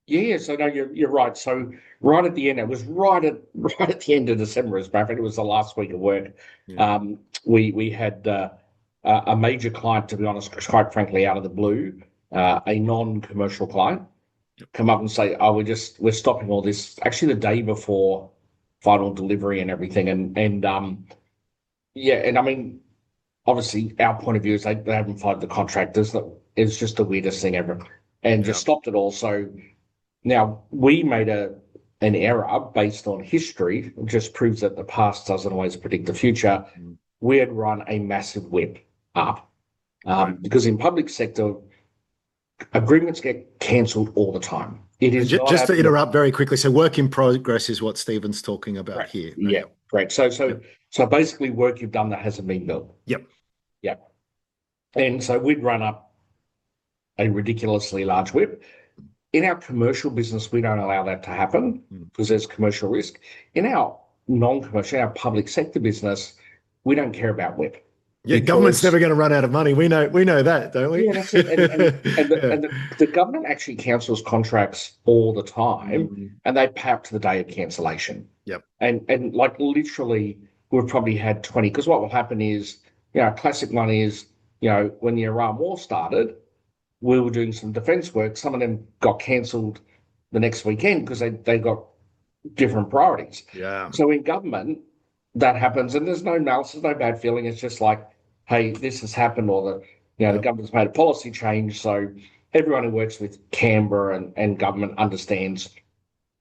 Speaker 2: Yeah, so no, you're right. So right at the end, it was right at the end of December, as a matter of fact, it was the last week of work.
Speaker 1: Yeah.
Speaker 2: We had a major client, to be honest, quite frankly, out of the blue, a non-commercial client, come up and say, "Oh, we're stopping all this." Actually, the day before final delivery and everything, and yeah, and I mean, obviously, our point of view is they haven't followed the contract. It's just the weirdest thing ever, and
Speaker 1: Yeah.
Speaker 2: just stopped it all. So now we made an error based on history. It just proves that the past doesn't always predict the future.
Speaker 1: Mm.
Speaker 2: We had run a massive whip up
Speaker 1: Right.
Speaker 2: because in public sector agreements get cancelled all the time. It
Speaker 1: And
Speaker 2: is not
Speaker 1: just to
Speaker 2: happening.
Speaker 1: interrupt very quickly, so work in progress is what Stephen's talking about
Speaker 2: Right.
Speaker 1: here.
Speaker 2: Yeah,
Speaker 1: Okay.
Speaker 2: great. So
Speaker 1: Yep.
Speaker 2: basically work you've done that hasn't been built.
Speaker 1: Yep.
Speaker 2: Yeah. And so we'd run up a ridiculously large whip. In our commercial business, we don't allow that to happen
Speaker 1: Mm.
Speaker 2: because there's commercial risk. In our non-commercial, our public sector business, we don't care about WIP
Speaker 1: Yeah, government's
Speaker 2: because
Speaker 1: never going to run out of money. We know that, don't we?
Speaker 2: yeah, that's it. And
Speaker 1: Yeah.
Speaker 2: the government actually cancels contracts all the time,
Speaker 1: Mm.
Speaker 2: and they pay up to the day of cancellation.
Speaker 1: Yep.
Speaker 2: And like literally, we've probably had 20. Because what will happen is, a classic one is, when the Iran war started, we were doing some defence work. Some of them got cancelled the next weekend because they got different priorities.
Speaker 1: Yeah.
Speaker 2: So in government, that happens, and there's no malice, there's no bad feeling. It's just like, hey, this has happened, or the
Speaker 1: Yep.
Speaker 2: government's made a policy change, so everyone who works with Canberra and government understands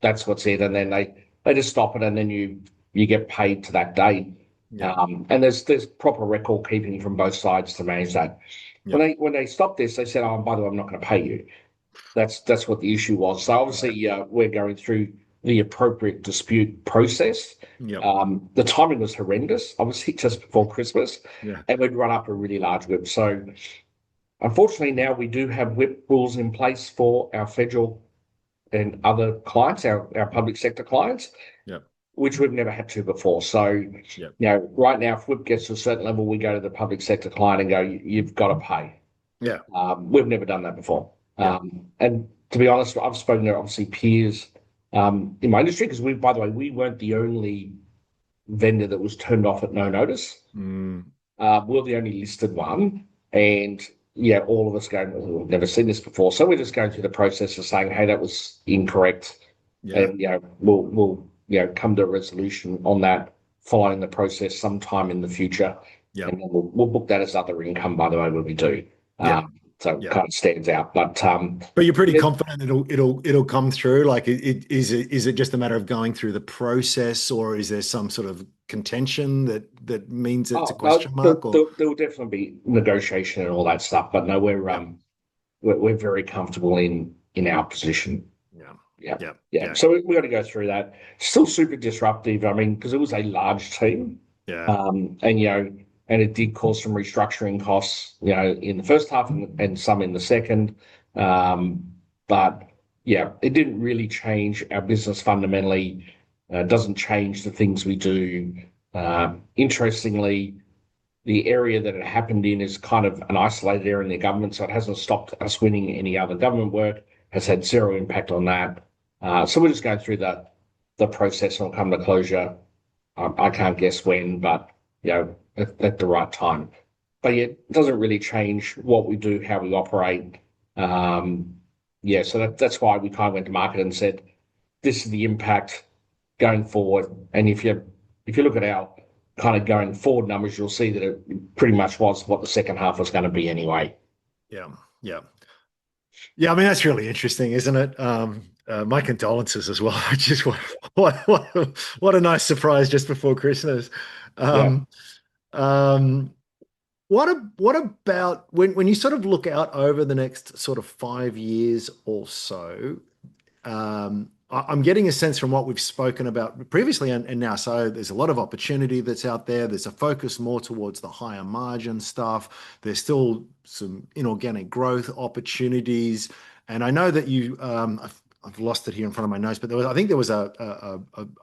Speaker 2: that's what's it, and then they just stop it, and then you get paid to that day.
Speaker 1: Yep.
Speaker 2: And there's proper record keeping from both sides to manage that. When
Speaker 1: Yep.
Speaker 2: they stopped this, they said, "Oh, by the way, I'm not going to pay you." That's what the issue was. So
Speaker 1: Right.
Speaker 2: obviously, we're going through the appropriate dispute process.
Speaker 1: Yep.
Speaker 2: The timing was horrendous, obviously, just before Christmas,
Speaker 1: Yeah.
Speaker 2: and we'd run up a really large whip. So unfortunately, now we do have whip rules in place for our federal and other clients, our public sector clients,
Speaker 1: Yep.
Speaker 2: which we've never had to before. So,
Speaker 1: Yep.
Speaker 2: right now, if whip gets to a certain level, we go to the public sector client and go, "You've got to pay."
Speaker 1: Yeah.
Speaker 2: We've never done that before.
Speaker 1: Yep.
Speaker 2: And to be honest, I've spoken to obviously peers in my industry because by the way, we weren't the only vendor that was turned off at no notice.
Speaker 1: Mm.
Speaker 2: We're the only listed one. And yeah, all of us going, "Oh, we've never seen this before." So we're just going through the process of saying, "Hey, that was incorrect."
Speaker 1: Yeah.
Speaker 2: And we'll come to a resolution on that following the process sometime in the future.
Speaker 1: Yep.
Speaker 2: And then we'll book that as other income, by the way, when we do.
Speaker 1: Yeah.
Speaker 2: So it
Speaker 1: Yeah.
Speaker 2: kind of stands out. But
Speaker 1: But you're pretty confident it'll come through. Like, is it just a matter of going through the process, or is there some sort of contention that means it's a question mark? Or
Speaker 2: there'll definitely be negotiation and all that stuff. But no,
Speaker 1: yeah.
Speaker 2: we're very comfortable in our position.
Speaker 1: Yeah.
Speaker 2: Yeah.
Speaker 1: Yeah.
Speaker 2: Yeah.
Speaker 1: Yeah.
Speaker 2: So we got to go through that. Still super disruptive. I mean, because it was a large team.
Speaker 1: Yeah.
Speaker 2: And and it did cause some restructuring costs, in the first half and some in the second. But yeah, it didn't really change our business fundamentally. Doesn't change the things we do. Interestingly, the area that it happened in is kind of an isolated area in the government, so it hasn't stopped us winning any other government work. Has had zero impact on that. So we're just going through the process and will come to closure. I can't guess when, but at the right time. But yeah, it doesn't really change what we do, how we operate. So that's why we kind of went to market and said, this is the impact going forward. And if you look at our kind of going forward numbers, you'll see that it pretty much was what the second half was going to be anyway.
Speaker 1: Yeah. Yeah. Yeah. I mean, that's really interesting, isn't it? My condolences as well. Just what a nice surprise just before Christmas.
Speaker 2: Yeah.
Speaker 1: Um, um, what about when you sort of look out over the next sort of 5 years or so? I'm getting a sense from what we've spoken about previously and now. So there's a lot of opportunity that's out there. There's a focus more towards the higher margin stuff. There's still some inorganic growth opportunities. And I know that I've lost it here in front of my notes, but I think there was a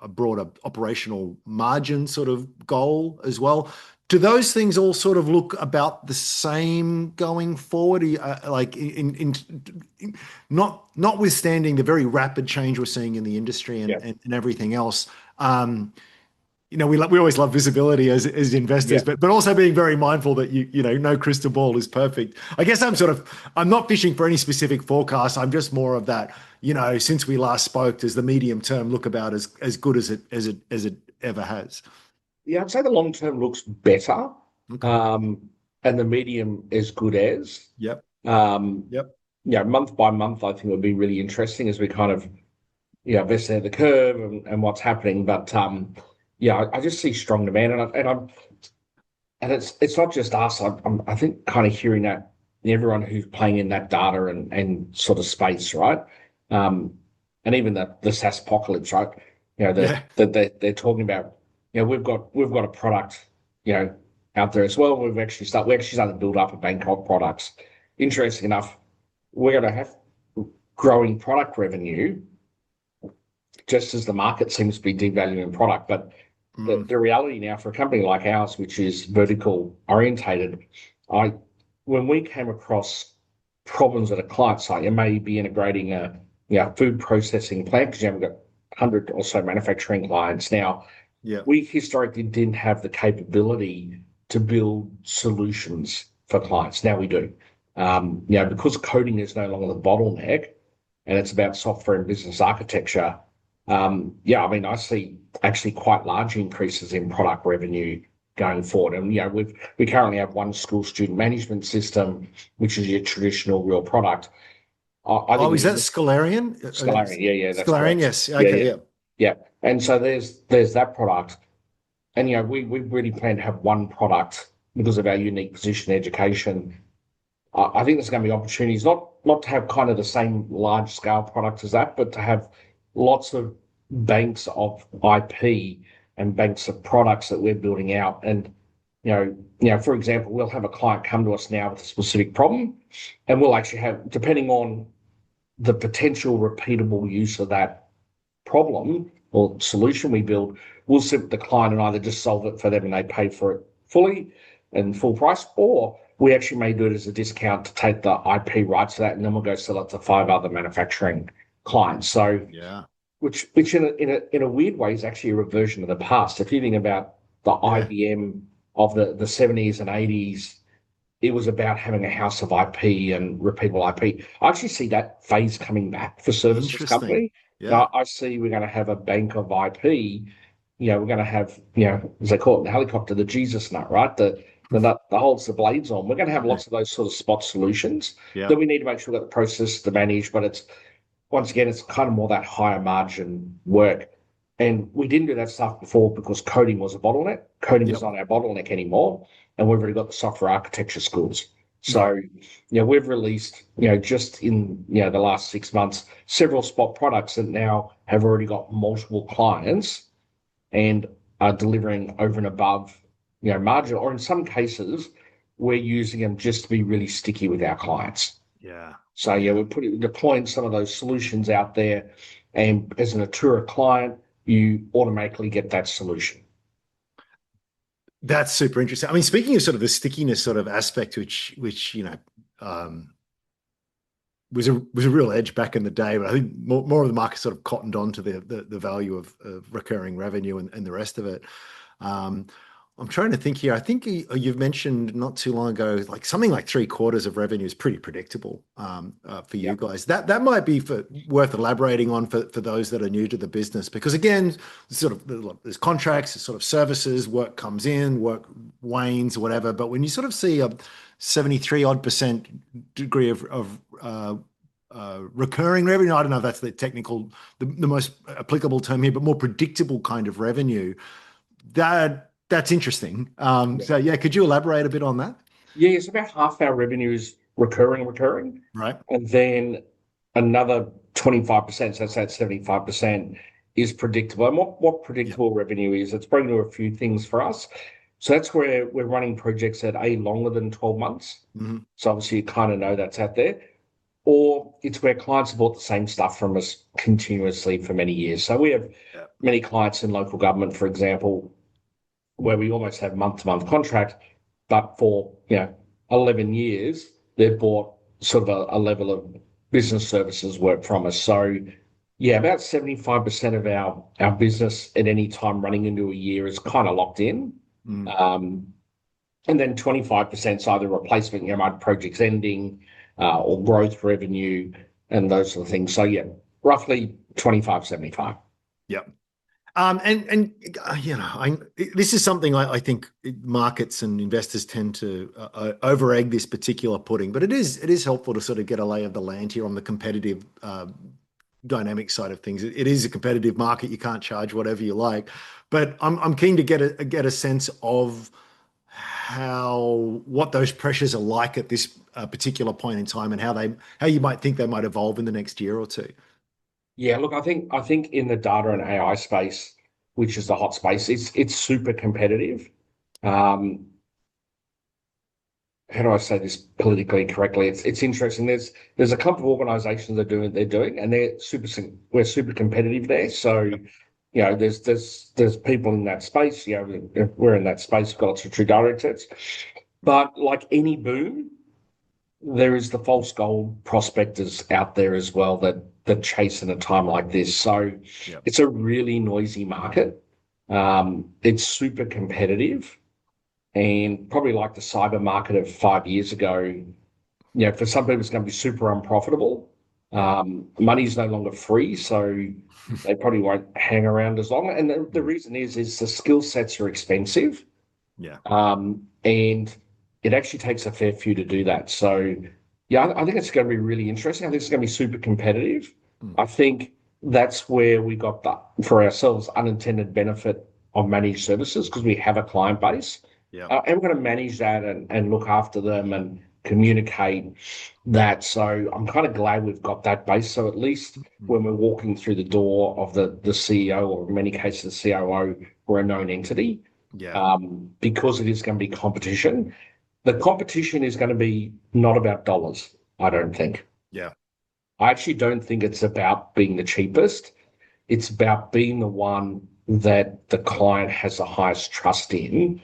Speaker 1: broader operational margin sort of goal as well. Do those things all sort of look about the same going forward? Like notwithstanding the very rapid change we're seeing in the industry
Speaker 2: Yeah.
Speaker 1: and everything else. We always love visibility as investors,
Speaker 2: Yeah.
Speaker 1: but also being very mindful that no crystal ball is perfect. I guess I'm not fishing for any specific forecast. I'm just more of that. Since we last spoke, does the medium term look about as good as it ever has?
Speaker 2: Yeah, I'd say the long term looks better,
Speaker 1: Okay.
Speaker 2: and the medium as good as.
Speaker 1: Yep.
Speaker 2: Um,
Speaker 1: Yep.
Speaker 2: Month by month, I think would be really interesting as we kind of investigate the curve and what's happening. But I just see strong demand, and it's not just us. I think kind of hearing that everyone who's playing in that data and sort of space, right? And even the SaaS apocalypse, right?
Speaker 1: Yeah.
Speaker 2: That they're talking about. We've got a product, out there as well. We actually started to build up a Bangkok products. Interesting enough, we're going to have growing product revenue, just as the market seems to be devaluing product. But the reality now for a company like ours, which is vertical orientated, when we came across problems at a client site, you may be integrating a food processing plant because you haven't got 100 or so manufacturing clients now.
Speaker 1: Yeah.
Speaker 2: We historically didn't have the capability to build solutions for clients. Now we do. Because coding is no longer the bottleneck and it's about software and business architecture, Yeah, I mean, I see actually quite large increases in product revenue going forward. And we currently have one school student management system, which is your traditional real product. I think
Speaker 1: Oh,
Speaker 2: when
Speaker 1: is
Speaker 2: you
Speaker 1: that
Speaker 2: look
Speaker 1: Scalarian?
Speaker 2: Scalarian, yeah, that's
Speaker 1: Scalarian,
Speaker 2: correct.
Speaker 1: yes.
Speaker 2: Yeah,
Speaker 1: Okay,
Speaker 2: yeah,
Speaker 1: yeah.
Speaker 2: yeah. And so there's that product. And we really plan to have one product because of our unique position in education. I think there's going to be opportunities not to have kind of the same large scale product as that, but to have lots of banks of IP and banks of products that we're building out. And for example, we'll have a client come to us now with a specific problem, and we'll actually have, depending on the potential repeatable use of that problem or solution we build, we'll sit with the client and either just solve it for them and they pay for it fully and full price, or we actually may do it as a discount to take the IP rights to that, and then we'll go sell it to 5 other manufacturing clients. So,
Speaker 1: Yeah.
Speaker 2: which in a weird way is actually a reversion of the past. If you think about the
Speaker 1: Yeah.
Speaker 2: IBM of the 70s and 80s, it was about having a house of IP and repeatable IP. I actually see that phase coming back for services
Speaker 1: Interesting.
Speaker 2: company.
Speaker 1: Yeah.
Speaker 2: Now, I see we're going to have a bank of IP. We're going to have, as they call it in the helicopter, the Jesus nut, right? The nut that holds the blades on. We're going to have lots of those sort of spot solutions
Speaker 1: Yeah.
Speaker 2: that we need to make sure that the process to manage, but it's once again, it's kind of more that higher margin work. And we didn't do that stuff before because coding was a bottleneck. Coding is
Speaker 1: Yep.
Speaker 2: not our bottleneck anymore. And we've already got the software architecture schools.
Speaker 1: Right.
Speaker 2: So, we've released, just in, the last 6 months, several spot products that now have already got multiple clients and are delivering over and above, margin, or in some cases, we're using them just to be really sticky with our clients.
Speaker 1: Yeah.
Speaker 2: So
Speaker 1: Yeah.
Speaker 2: we're deploying some of those solutions out there, and as an Atturra client, you automatically get that solution.
Speaker 1: That's super interesting. I mean, speaking of sort of the stickiness sort of aspect, which um, was a real edge back in the day, but I think more of the market sort of cottoned on to the value of recurring revenue and the rest of it. Um, I'm trying to think here. I think you've mentioned not too long ago, like something like three-quarters of revenue is pretty predictable for you
Speaker 2: Yep.
Speaker 1: guys. That might be worth elaborating on for those that are new to the business, because again, sort of there's contracts, sort of services, work comes in, work wanes, whatever. But when you sort of see a 73 odd percent degree of recurring revenue, I don't know if that's the most applicable term here, but more predictable kind of revenue. That's interesting.
Speaker 2: Yeah.
Speaker 1: So yeah, could you elaborate a bit on that?
Speaker 2: Yeah, it's about half our revenue is recurring,
Speaker 1: Right.
Speaker 2: and then another 25%, so that's that 75% is predictable. And what
Speaker 1: Yeah.
Speaker 2: predictable revenue is, it's broken into a few things for us. So that's where we're running projects that are longer than 12 months.
Speaker 1: Hmm.
Speaker 2: So obviously you kind of know that's out there. Or it's where clients have bought the same stuff from us continuously for many years. So we have
Speaker 1: Yeah.
Speaker 2: many clients in local government, for example, where we almost have month-to-month contract, but for 11 years they've bought sort of a level of business services work from us. So yeah, about 75% of our business at any time running into a year is kind of locked in.
Speaker 1: Mm.
Speaker 2: Um, and then 25% is either replacement, my project's ending, or growth revenue and those sort of things. So yeah, roughly 25-75.
Speaker 1: Yeah. This is something I think markets and investors tend to over egg this particular pudding, but it is helpful to sort of get a lay of the land here on the competitive dynamic side of things. It is a competitive market. You can't charge whatever you like, but I'm keen to get a sense of what those pressures are like at this particular point in time, and how you might think they might evolve in the next year or two.
Speaker 2: Yeah, look, I think in the data and AI space, which is the hot space, it's super competitive. Um, how do I say this politically correctly? It's interesting. There's a couple of organisations that do what they're doing, and we're super competitive there. So there's people in that space. We're in that space. We've got lots of true data sets, but like any boom, there is the false gold prospectors out there as well that chase in a time like this. So
Speaker 1: Yeah.
Speaker 2: it's a really noisy market. It's super competitive, and probably like the cyber market of 5 years ago. For some people, it's going to be super unprofitable. Money's no longer free, so they probably won't hang around as long. And the reason is the skill sets are expensive,
Speaker 1: Yeah.
Speaker 2: and it actually takes a fair few to do that. So, yeah, I think it's going to be really interesting. I think it's going to be super competitive.
Speaker 1: Mm.
Speaker 2: I think that's where we got the, for ourselves, unintended benefit of managed services because we have a client base,
Speaker 1: Yeah.
Speaker 2: and we're going to manage that and look after them and communicate that. So I'm kind of glad we've got that base. So at least
Speaker 1: Mm.
Speaker 2: when we're walking through the door of the CEO or in many cases the COO, we're a known entity,
Speaker 1: Yeah.
Speaker 2: because it is going to be competition. The competition is going to be not about dollars, I don't think.
Speaker 1: Yeah.
Speaker 2: I actually don't think it's about being the cheapest. It's about being the one that the client has the highest trust in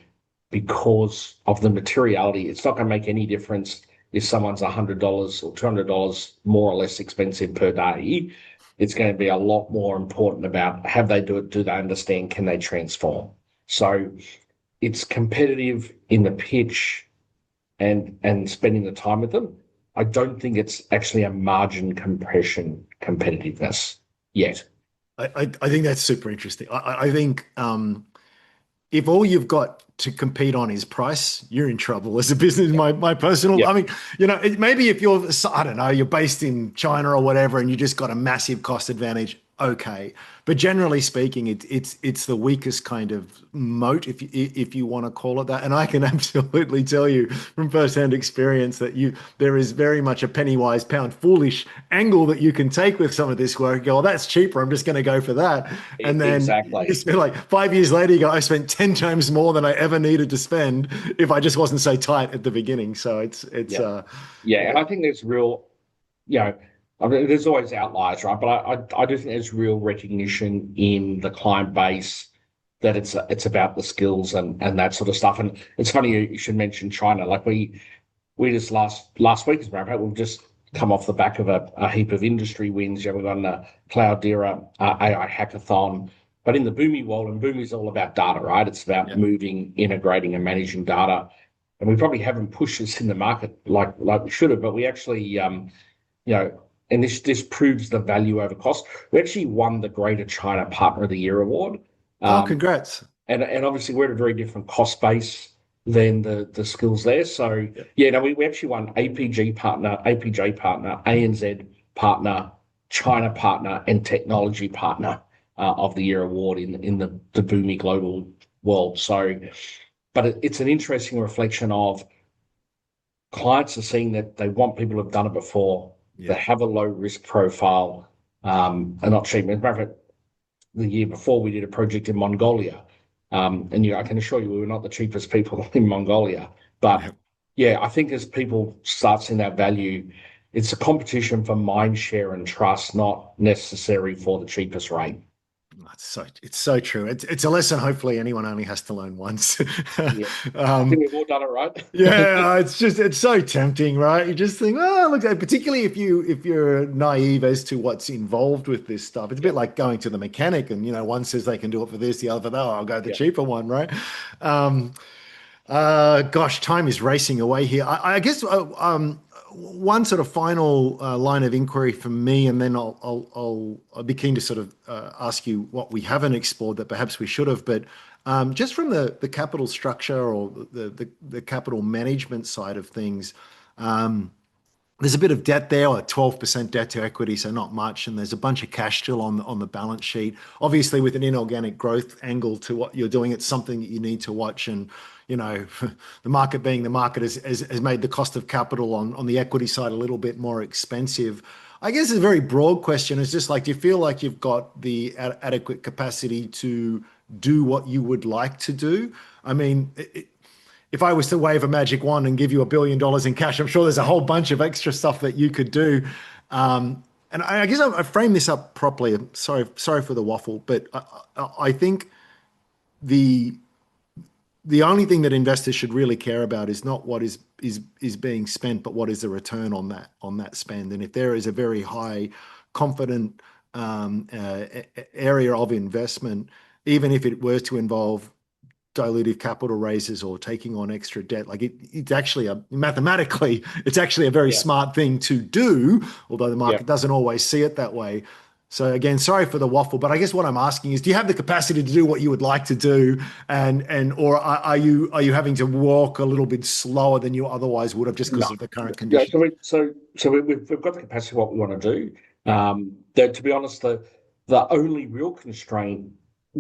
Speaker 2: because of the materiality. It's not going to make any difference if someone's $100 or $200 more or less expensive per day. It's going to be a lot more important about have they do they understand, can they transform? So it's competitive in the pitch and spending the time with them. I don't think it's actually a margin compression competitiveness yet.
Speaker 1: I think that's super interesting. I think if all you've got to compete on is price, you're in trouble as a business. My personal,
Speaker 2: Yeah,
Speaker 1: I mean, maybe if you're, I don't know, you're based in China or whatever, and you just got a massive cost advantage, okay. But generally speaking, it's the weakest kind of moat, if you want to call it that. And I can absolutely tell you from firsthand experience that there is very much a penny wise, pound foolish angle that you can take with some of this work. Go, well, that's cheaper. I'm just going to go for that. And then you
Speaker 2: exactly.
Speaker 1: spend like 5 years later, you go, I spent 10 times more than I ever needed to spend if I just wasn't so tight at the beginning. So it's
Speaker 2: Yeah. Yeah,
Speaker 1: yeah,
Speaker 2: and I think there's real, you know, I mean, there's always outliers, right? But I do think there's real recognition in the client base that it's about the skills and that sort of stuff. And it's funny you should mention China. Like we just last week, as a matter of fact, we've just come off the back of a heap of industry wins. Yeah, we've done a Cloudera AI hackathon. But in the Boomi world, and Boomi is all about data, right? It's about
Speaker 1: yeah.
Speaker 2: moving, integrating, and managing data. And we probably haven't pushed this in the market like we should have, but we actually, and this proves the value over cost. We actually won the Greater China Partner of the Year award.
Speaker 1: Oh,
Speaker 2: Um,
Speaker 1: congrats.
Speaker 2: and obviously we're at a very different cost base than the skills there. So
Speaker 1: Yeah.
Speaker 2: yeah, no, we actually won APG partner, APJ partner, ANZ partner, China partner, and technology partner of the year award in the Boomi global world. So, but it's an interesting reflection of clients are seeing that they want people who've done it before, that
Speaker 1: Yeah.
Speaker 2: have a low risk profile, are not cheap. As a matter of fact, the year before we did a project in Mongolia. And I can assure you we were not the cheapest people in Mongolia. But
Speaker 1: Yeah.
Speaker 2: yeah, I think as people start seeing that value, it's a competition for mind share and trust, not necessary for the cheapest rate.
Speaker 1: It's so true. It's a lesson. Hopefully, anyone only has to learn once.
Speaker 2: Yeah. I think
Speaker 1: um,
Speaker 2: we've all done it right.
Speaker 1: yeah, it's so tempting, right? You just think, oh, look, particularly if you're naive as to what's involved with this stuff. It's a
Speaker 2: Yeah,
Speaker 1: bit like going to the mechanic, and one says they can do it for this, the other for that. Oh, I'll go the
Speaker 2: yeah.
Speaker 1: cheaper one, right? Um, gosh, time is racing away here. I guess one sort of final line of inquiry from me, and then I'll be keen to sort of ask you what we haven't explored that perhaps we should have. But just from the capital structure or the capital management side of things, there's a bit of debt there, like 12% debt to equity, so not much. And there's a bunch of cash still on the balance sheet. Obviously, with an inorganic growth angle to what you're doing, it's something that you need to watch. And, the market being the market has made the cost of capital on the equity side a little bit more expensive. I guess it's a very broad question. It's just like, do you feel like you've got the adequate capacity to do what you would like to do? I mean, if I was to wave a magic wand and give you $1 billion in cash, I'm sure there's a whole bunch of extra stuff that you could do. And I guess I frame this up properly. I'm sorry for the waffle, but I think the the only thing that investors should really care about is not what is being spent, but what is the return on that spend. And if there is a very high confident area of investment, even if it were to involve dilutive capital raises or taking on extra debt. Like it's actually mathematically, it's actually a very
Speaker 2: Yeah.
Speaker 1: smart thing to do, although the
Speaker 2: Yeah.
Speaker 1: market doesn't always see it that way. So again, sorry for the waffle, but I guess what I'm asking is, do you have the capacity to do what you would like to do, and or are you having to walk a little bit slower than you otherwise would have just
Speaker 2: No.
Speaker 1: because of the current
Speaker 2: Yeah.
Speaker 1: conditions?
Speaker 2: We've got the capacity of what we want to do.
Speaker 1: Yeah.
Speaker 2: To be honest, the only real constraint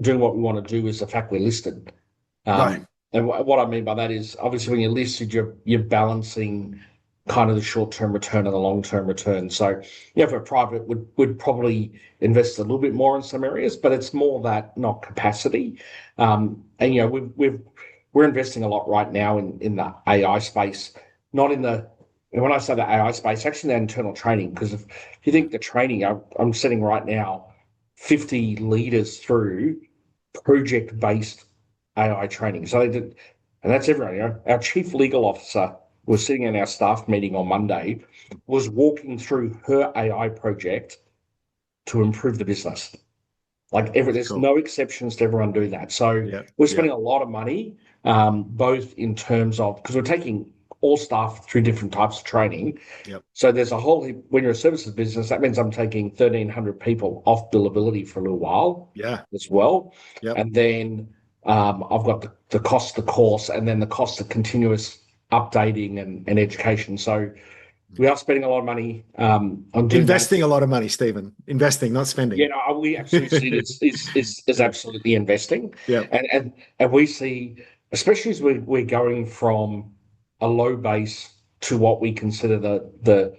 Speaker 2: doing what we want to do is the fact we're listed.
Speaker 1: Right.
Speaker 2: And what I mean by that is obviously when you're listed, you're balancing kind of the short-term return and the long-term return. So yeah, for private, would probably invest a little bit more in some areas, but it's more that, not capacity. And you know, we're investing a lot right now in the AI space, not in the, and when I say the AI space, actually the internal training, because if you think the training, I'm sitting right now 50 leaders through project-based AI training. So they did, and that's everyone. You know, our chief legal officer was sitting in our staff meeting on Monday, was walking through her AI project to improve the business. Like there's
Speaker 1: Cool.
Speaker 2: no exceptions to everyone doing that. So
Speaker 1: Yeah.
Speaker 2: we're
Speaker 1: Yeah.
Speaker 2: spending a lot of money, both in terms of, because we're taking all staff through different types of training.
Speaker 1: Yep.
Speaker 2: So there's a whole, when you're a services business, that means I'm taking 1,300 people off billability for a little while
Speaker 1: Yeah.
Speaker 2: as well.
Speaker 1: Yep.
Speaker 2: And then I've got the cost of the course and then the cost of continuous updating and education. So we are spending a lot of money on doing that.
Speaker 1: Investing a lot of money, Stephen. Investing, not
Speaker 2: Yeah,
Speaker 1: spending.
Speaker 2: no, we absolutely see it's
Speaker 1: Yeah.
Speaker 2: absolutely investing,
Speaker 1: Yeah.
Speaker 2: and we see, especially as we're going from a low base to what we consider the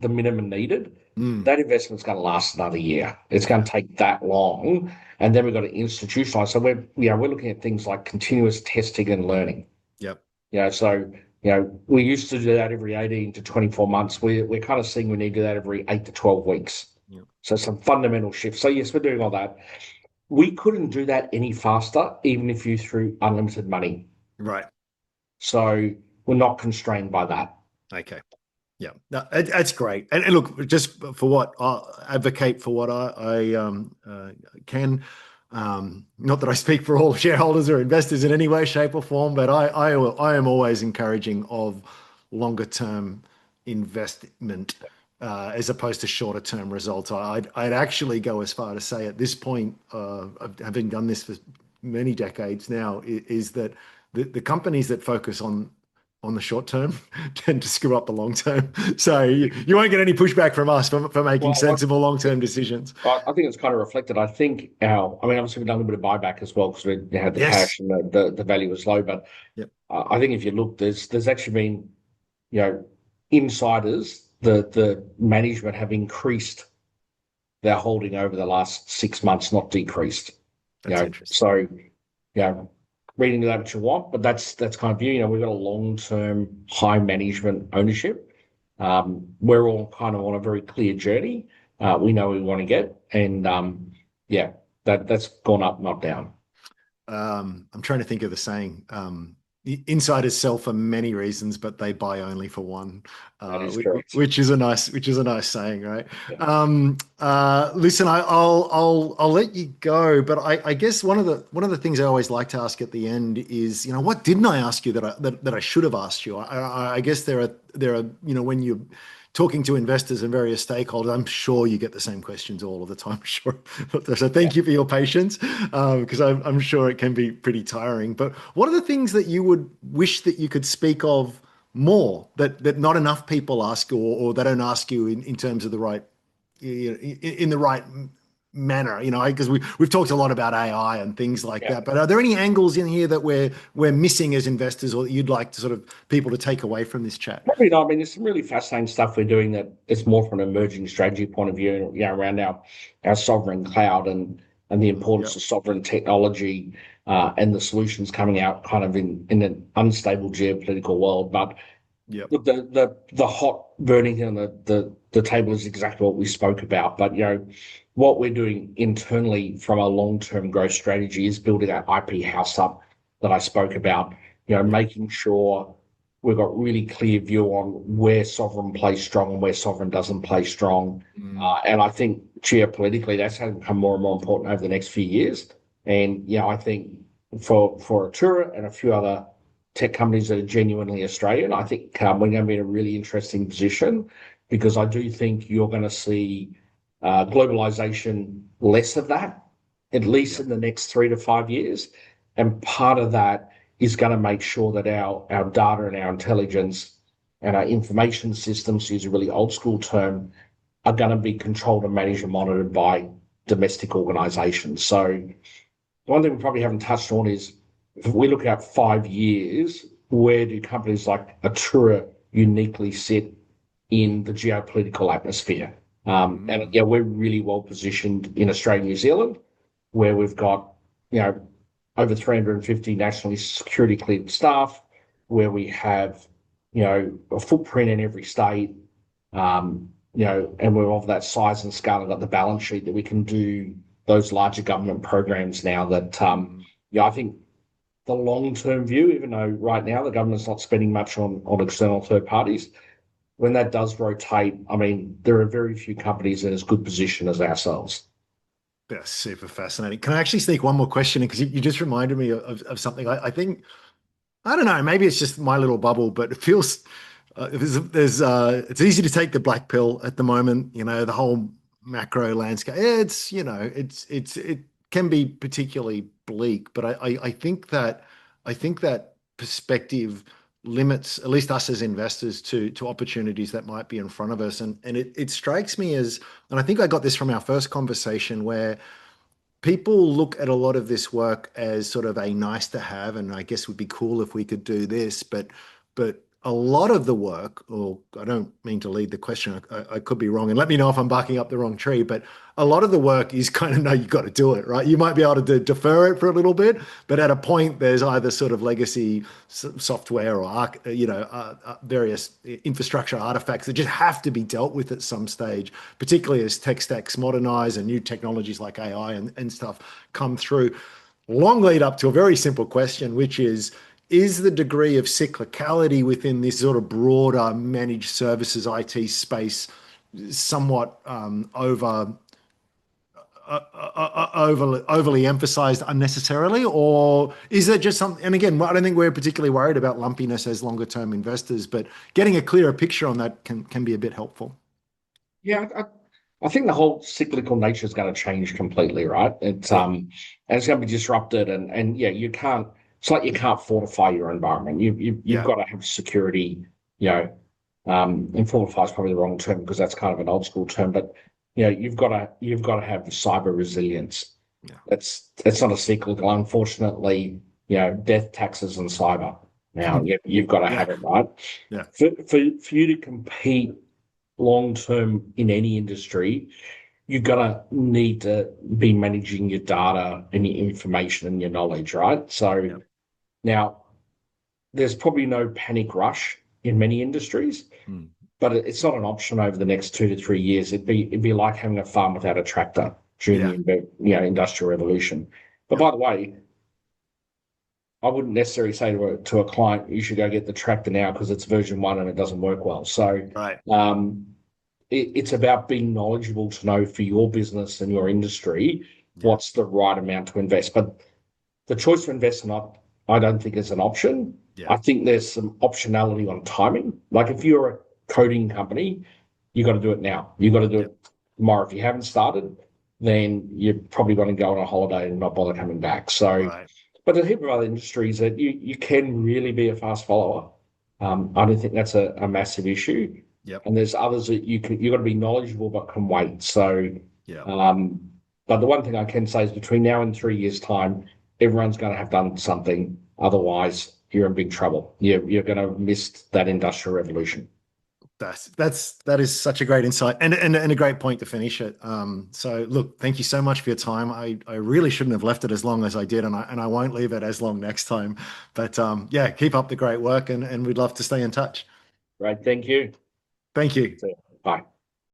Speaker 2: minimum needed.
Speaker 1: Mm.
Speaker 2: That investment's going to last another year. It's going to take that long, and then we've got to institutionalize. So we're looking at things like continuous testing and learning.
Speaker 1: Yep.
Speaker 2: So we used to do that every 18 to 24 months. We're kind of seeing we need to do that every 8 to 12 weeks.
Speaker 1: Yep.
Speaker 2: So some fundamental shifts. So yes, we're doing all that. We couldn't do that any faster, even if you threw unlimited money.
Speaker 1: Right.
Speaker 2: So we're not constrained by that.
Speaker 1: Okay. Yeah, no, that's great. And look, just for what I advocate for what I can. Not that I speak for all shareholders or investors in any way, shape, or form, but I am always encouraging of longer term investment as opposed to shorter term results. I'd actually go as far to say at this point, having done this for many decades now, is that the companies that focus on the short term tend to screw up the long term. So you won't get any pushback from us for making sensible long term decisions.
Speaker 2: I think it's kind of reflected. I think obviously we've done a little bit of buyback as well because we had the
Speaker 1: Yes.
Speaker 2: cash and the value was low. But
Speaker 1: Yep.
Speaker 2: I think if you look, there's actually been, insiders, the management have increased their holding over the last 6 months, not decreased.
Speaker 1: That's interesting.
Speaker 2: So, reading that what you want, but that's kind of view. We've got a long-term high management ownership. We're all kind of on a very clear journey. We know we want to get, and that's gone up, not down.
Speaker 1: I'm trying to think of the saying. Insiders sell for many reasons, but they buy only for one,
Speaker 2: That is correct.
Speaker 1: which is a nice saying, right?
Speaker 2: Yeah.
Speaker 1: Listen, I'll let you go, but I guess one of the things I always like to ask at the end is, what didn't I ask you that I should have asked you? I guess there are when you're talking to investors and various stakeholders, I'm sure you get the same questions all of the time. Sure. So thank you for your patience, because I'm sure it can be pretty tiring. But what are the things that you would wish that you could speak of more that not enough people ask, or they don't ask you in terms of the right, in the right manner, because we've talked a lot about AI and things like that, but are there any angles in here that we're missing as investors, or that you'd like to sort of people to take away from this chat?
Speaker 2: Probably not. I mean, there's some really fascinating stuff we're doing that it's more from an emerging strategy point of view, around our sovereign cloud and the importance of sovereign technology, and the solutions coming out kind of in an unstable geopolitical world. But look, the hot burning thing on the table is exactly what we spoke about. But what we're doing internally from a long-term growth strategy is building that IP house up that I spoke about. Making sure we've got really clear view on where sovereign plays strong and where sovereign doesn't play strong. And I think geopolitically that's going to become more and more important over the next few years. And I think for Atturra and a few other tech companies that are genuinely Australian, I think we're going to be in a really interesting position because I do think you're going to see globalization less of that, at least
Speaker 1: Yeah.
Speaker 2: in the next 3 to 5 years. And part of that is going to make sure that our data and our intelligence and our information systems, to use a really old school term, are going to be controlled and managed and monitored by domestic organizations. So one thing we probably haven't touched on is if we look at 5 years, where do companies like Atturra uniquely sit in the geopolitical atmosphere? And
Speaker 1: Mm.
Speaker 2: yeah, we're really well positioned in Australia and New Zealand, where we've got, you know, over 350 nationally security cleared staff, where we have, a footprint in every state, and we're of that size and scale and got the balance sheet that we can do those larger government programs now that,
Speaker 1: Mm.
Speaker 2: I think the long-term view, even though right now the government's not spending much on external third parties, when that does rotate, I mean, there are very few companies in as good position as ourselves.
Speaker 1: That's super fascinating. Can I actually sneak one more question in? Because you just reminded me of something. I think, I don't know, maybe it's just my little bubble, but it feels it's easy to take the black pill at the moment. The whole macro landscape. It can be particularly bleak, but I think that perspective limits at least us as investors to opportunities that might be in front of us. And it strikes me as, and I think I got this from our first conversation where people look at a lot of this work as sort of a nice to have, and I guess would be cool if we could do this, but a lot of the work, or I don't mean to lead the question, I could be wrong, and let me know if I'm barking up the wrong tree, but a lot of the work is kind of, no, you got to do it, right? You might be able to defer it for a little bit, but at a point there's either sort of legacy software or various infrastructure artifacts that just have to be dealt with at some stage, particularly as tech stacks modernize and new technologies like AI and stuff come through. Long lead up to a very simple question, which is the degree of cyclicality within this sort of broader managed services IT space somewhat overly emphasized unnecessarily, or is there just something? And again, I don't think we're particularly worried about lumpiness as longer term investors, but getting a clearer picture on that can be a bit helpful.
Speaker 2: Yeah, I think the whole cyclical nature is going to change completely, right?
Speaker 1: Yeah,
Speaker 2: And it's going to be disrupted, and yeah, you can't. It's like you can't fortify your environment. You've
Speaker 1: yeah,
Speaker 2: got to have security. You know, and fortify is probably the wrong term because that's kind of an old school term. But you've got to have cyber resilience.
Speaker 1: yeah,
Speaker 2: That's not a cyclical. Unfortunately, death, taxes, and cyber. Now you've got to
Speaker 1: yeah,
Speaker 2: have it, right?
Speaker 1: yeah,
Speaker 2: For you to compete long term in any industry, you're gonna need to be managing your data and your information and your knowledge, right? So
Speaker 1: yeah.
Speaker 2: now there's probably no panic rush in many industries,
Speaker 1: Mm.
Speaker 2: but it's not an option over the next 2 to 3 years. It'd be like having a farm without a tractor during
Speaker 1: Yeah,
Speaker 2: the industrial revolution. But
Speaker 1: yeah,
Speaker 2: by the way, I wouldn't necessarily say to a client, you should go get the tractor now because it's version one and it doesn't work well. So
Speaker 1: right.
Speaker 2: it's about being knowledgeable to know for your business and your industry
Speaker 1: Yeah,
Speaker 2: what's the right amount to invest. But the choice to invest or not, I don't think is an option.
Speaker 1: yeah,
Speaker 2: I think there's some optionality on timing. Like if you're a coding company, you got to do it now. You got to do
Speaker 1: yeah,
Speaker 2: it tomorrow. If you haven't started, then you're probably going to go on a holiday and not bother coming back. So,
Speaker 1: right.
Speaker 2: but there's a heap of other industries that you can really be a fast follower. I don't think that's a massive issue.
Speaker 1: Yep,
Speaker 2: And there's others that you got to be knowledgeable but can wait. So,
Speaker 1: yeah.
Speaker 2: um, but the one thing I can say is between now and 3 years' time, everyone's going to have done something. Otherwise, you're in big trouble. You're going to miss that industrial revolution.
Speaker 1: That is such a great insight and a great point to finish it. So look, thank you so much for your time. I really shouldn't have left it as long as I did, and I won't leave it as long next time. But yeah, keep up the great work, and we'd love to stay in touch.
Speaker 2: Right. Thank you.
Speaker 1: Thank you.
Speaker 2: So, bye.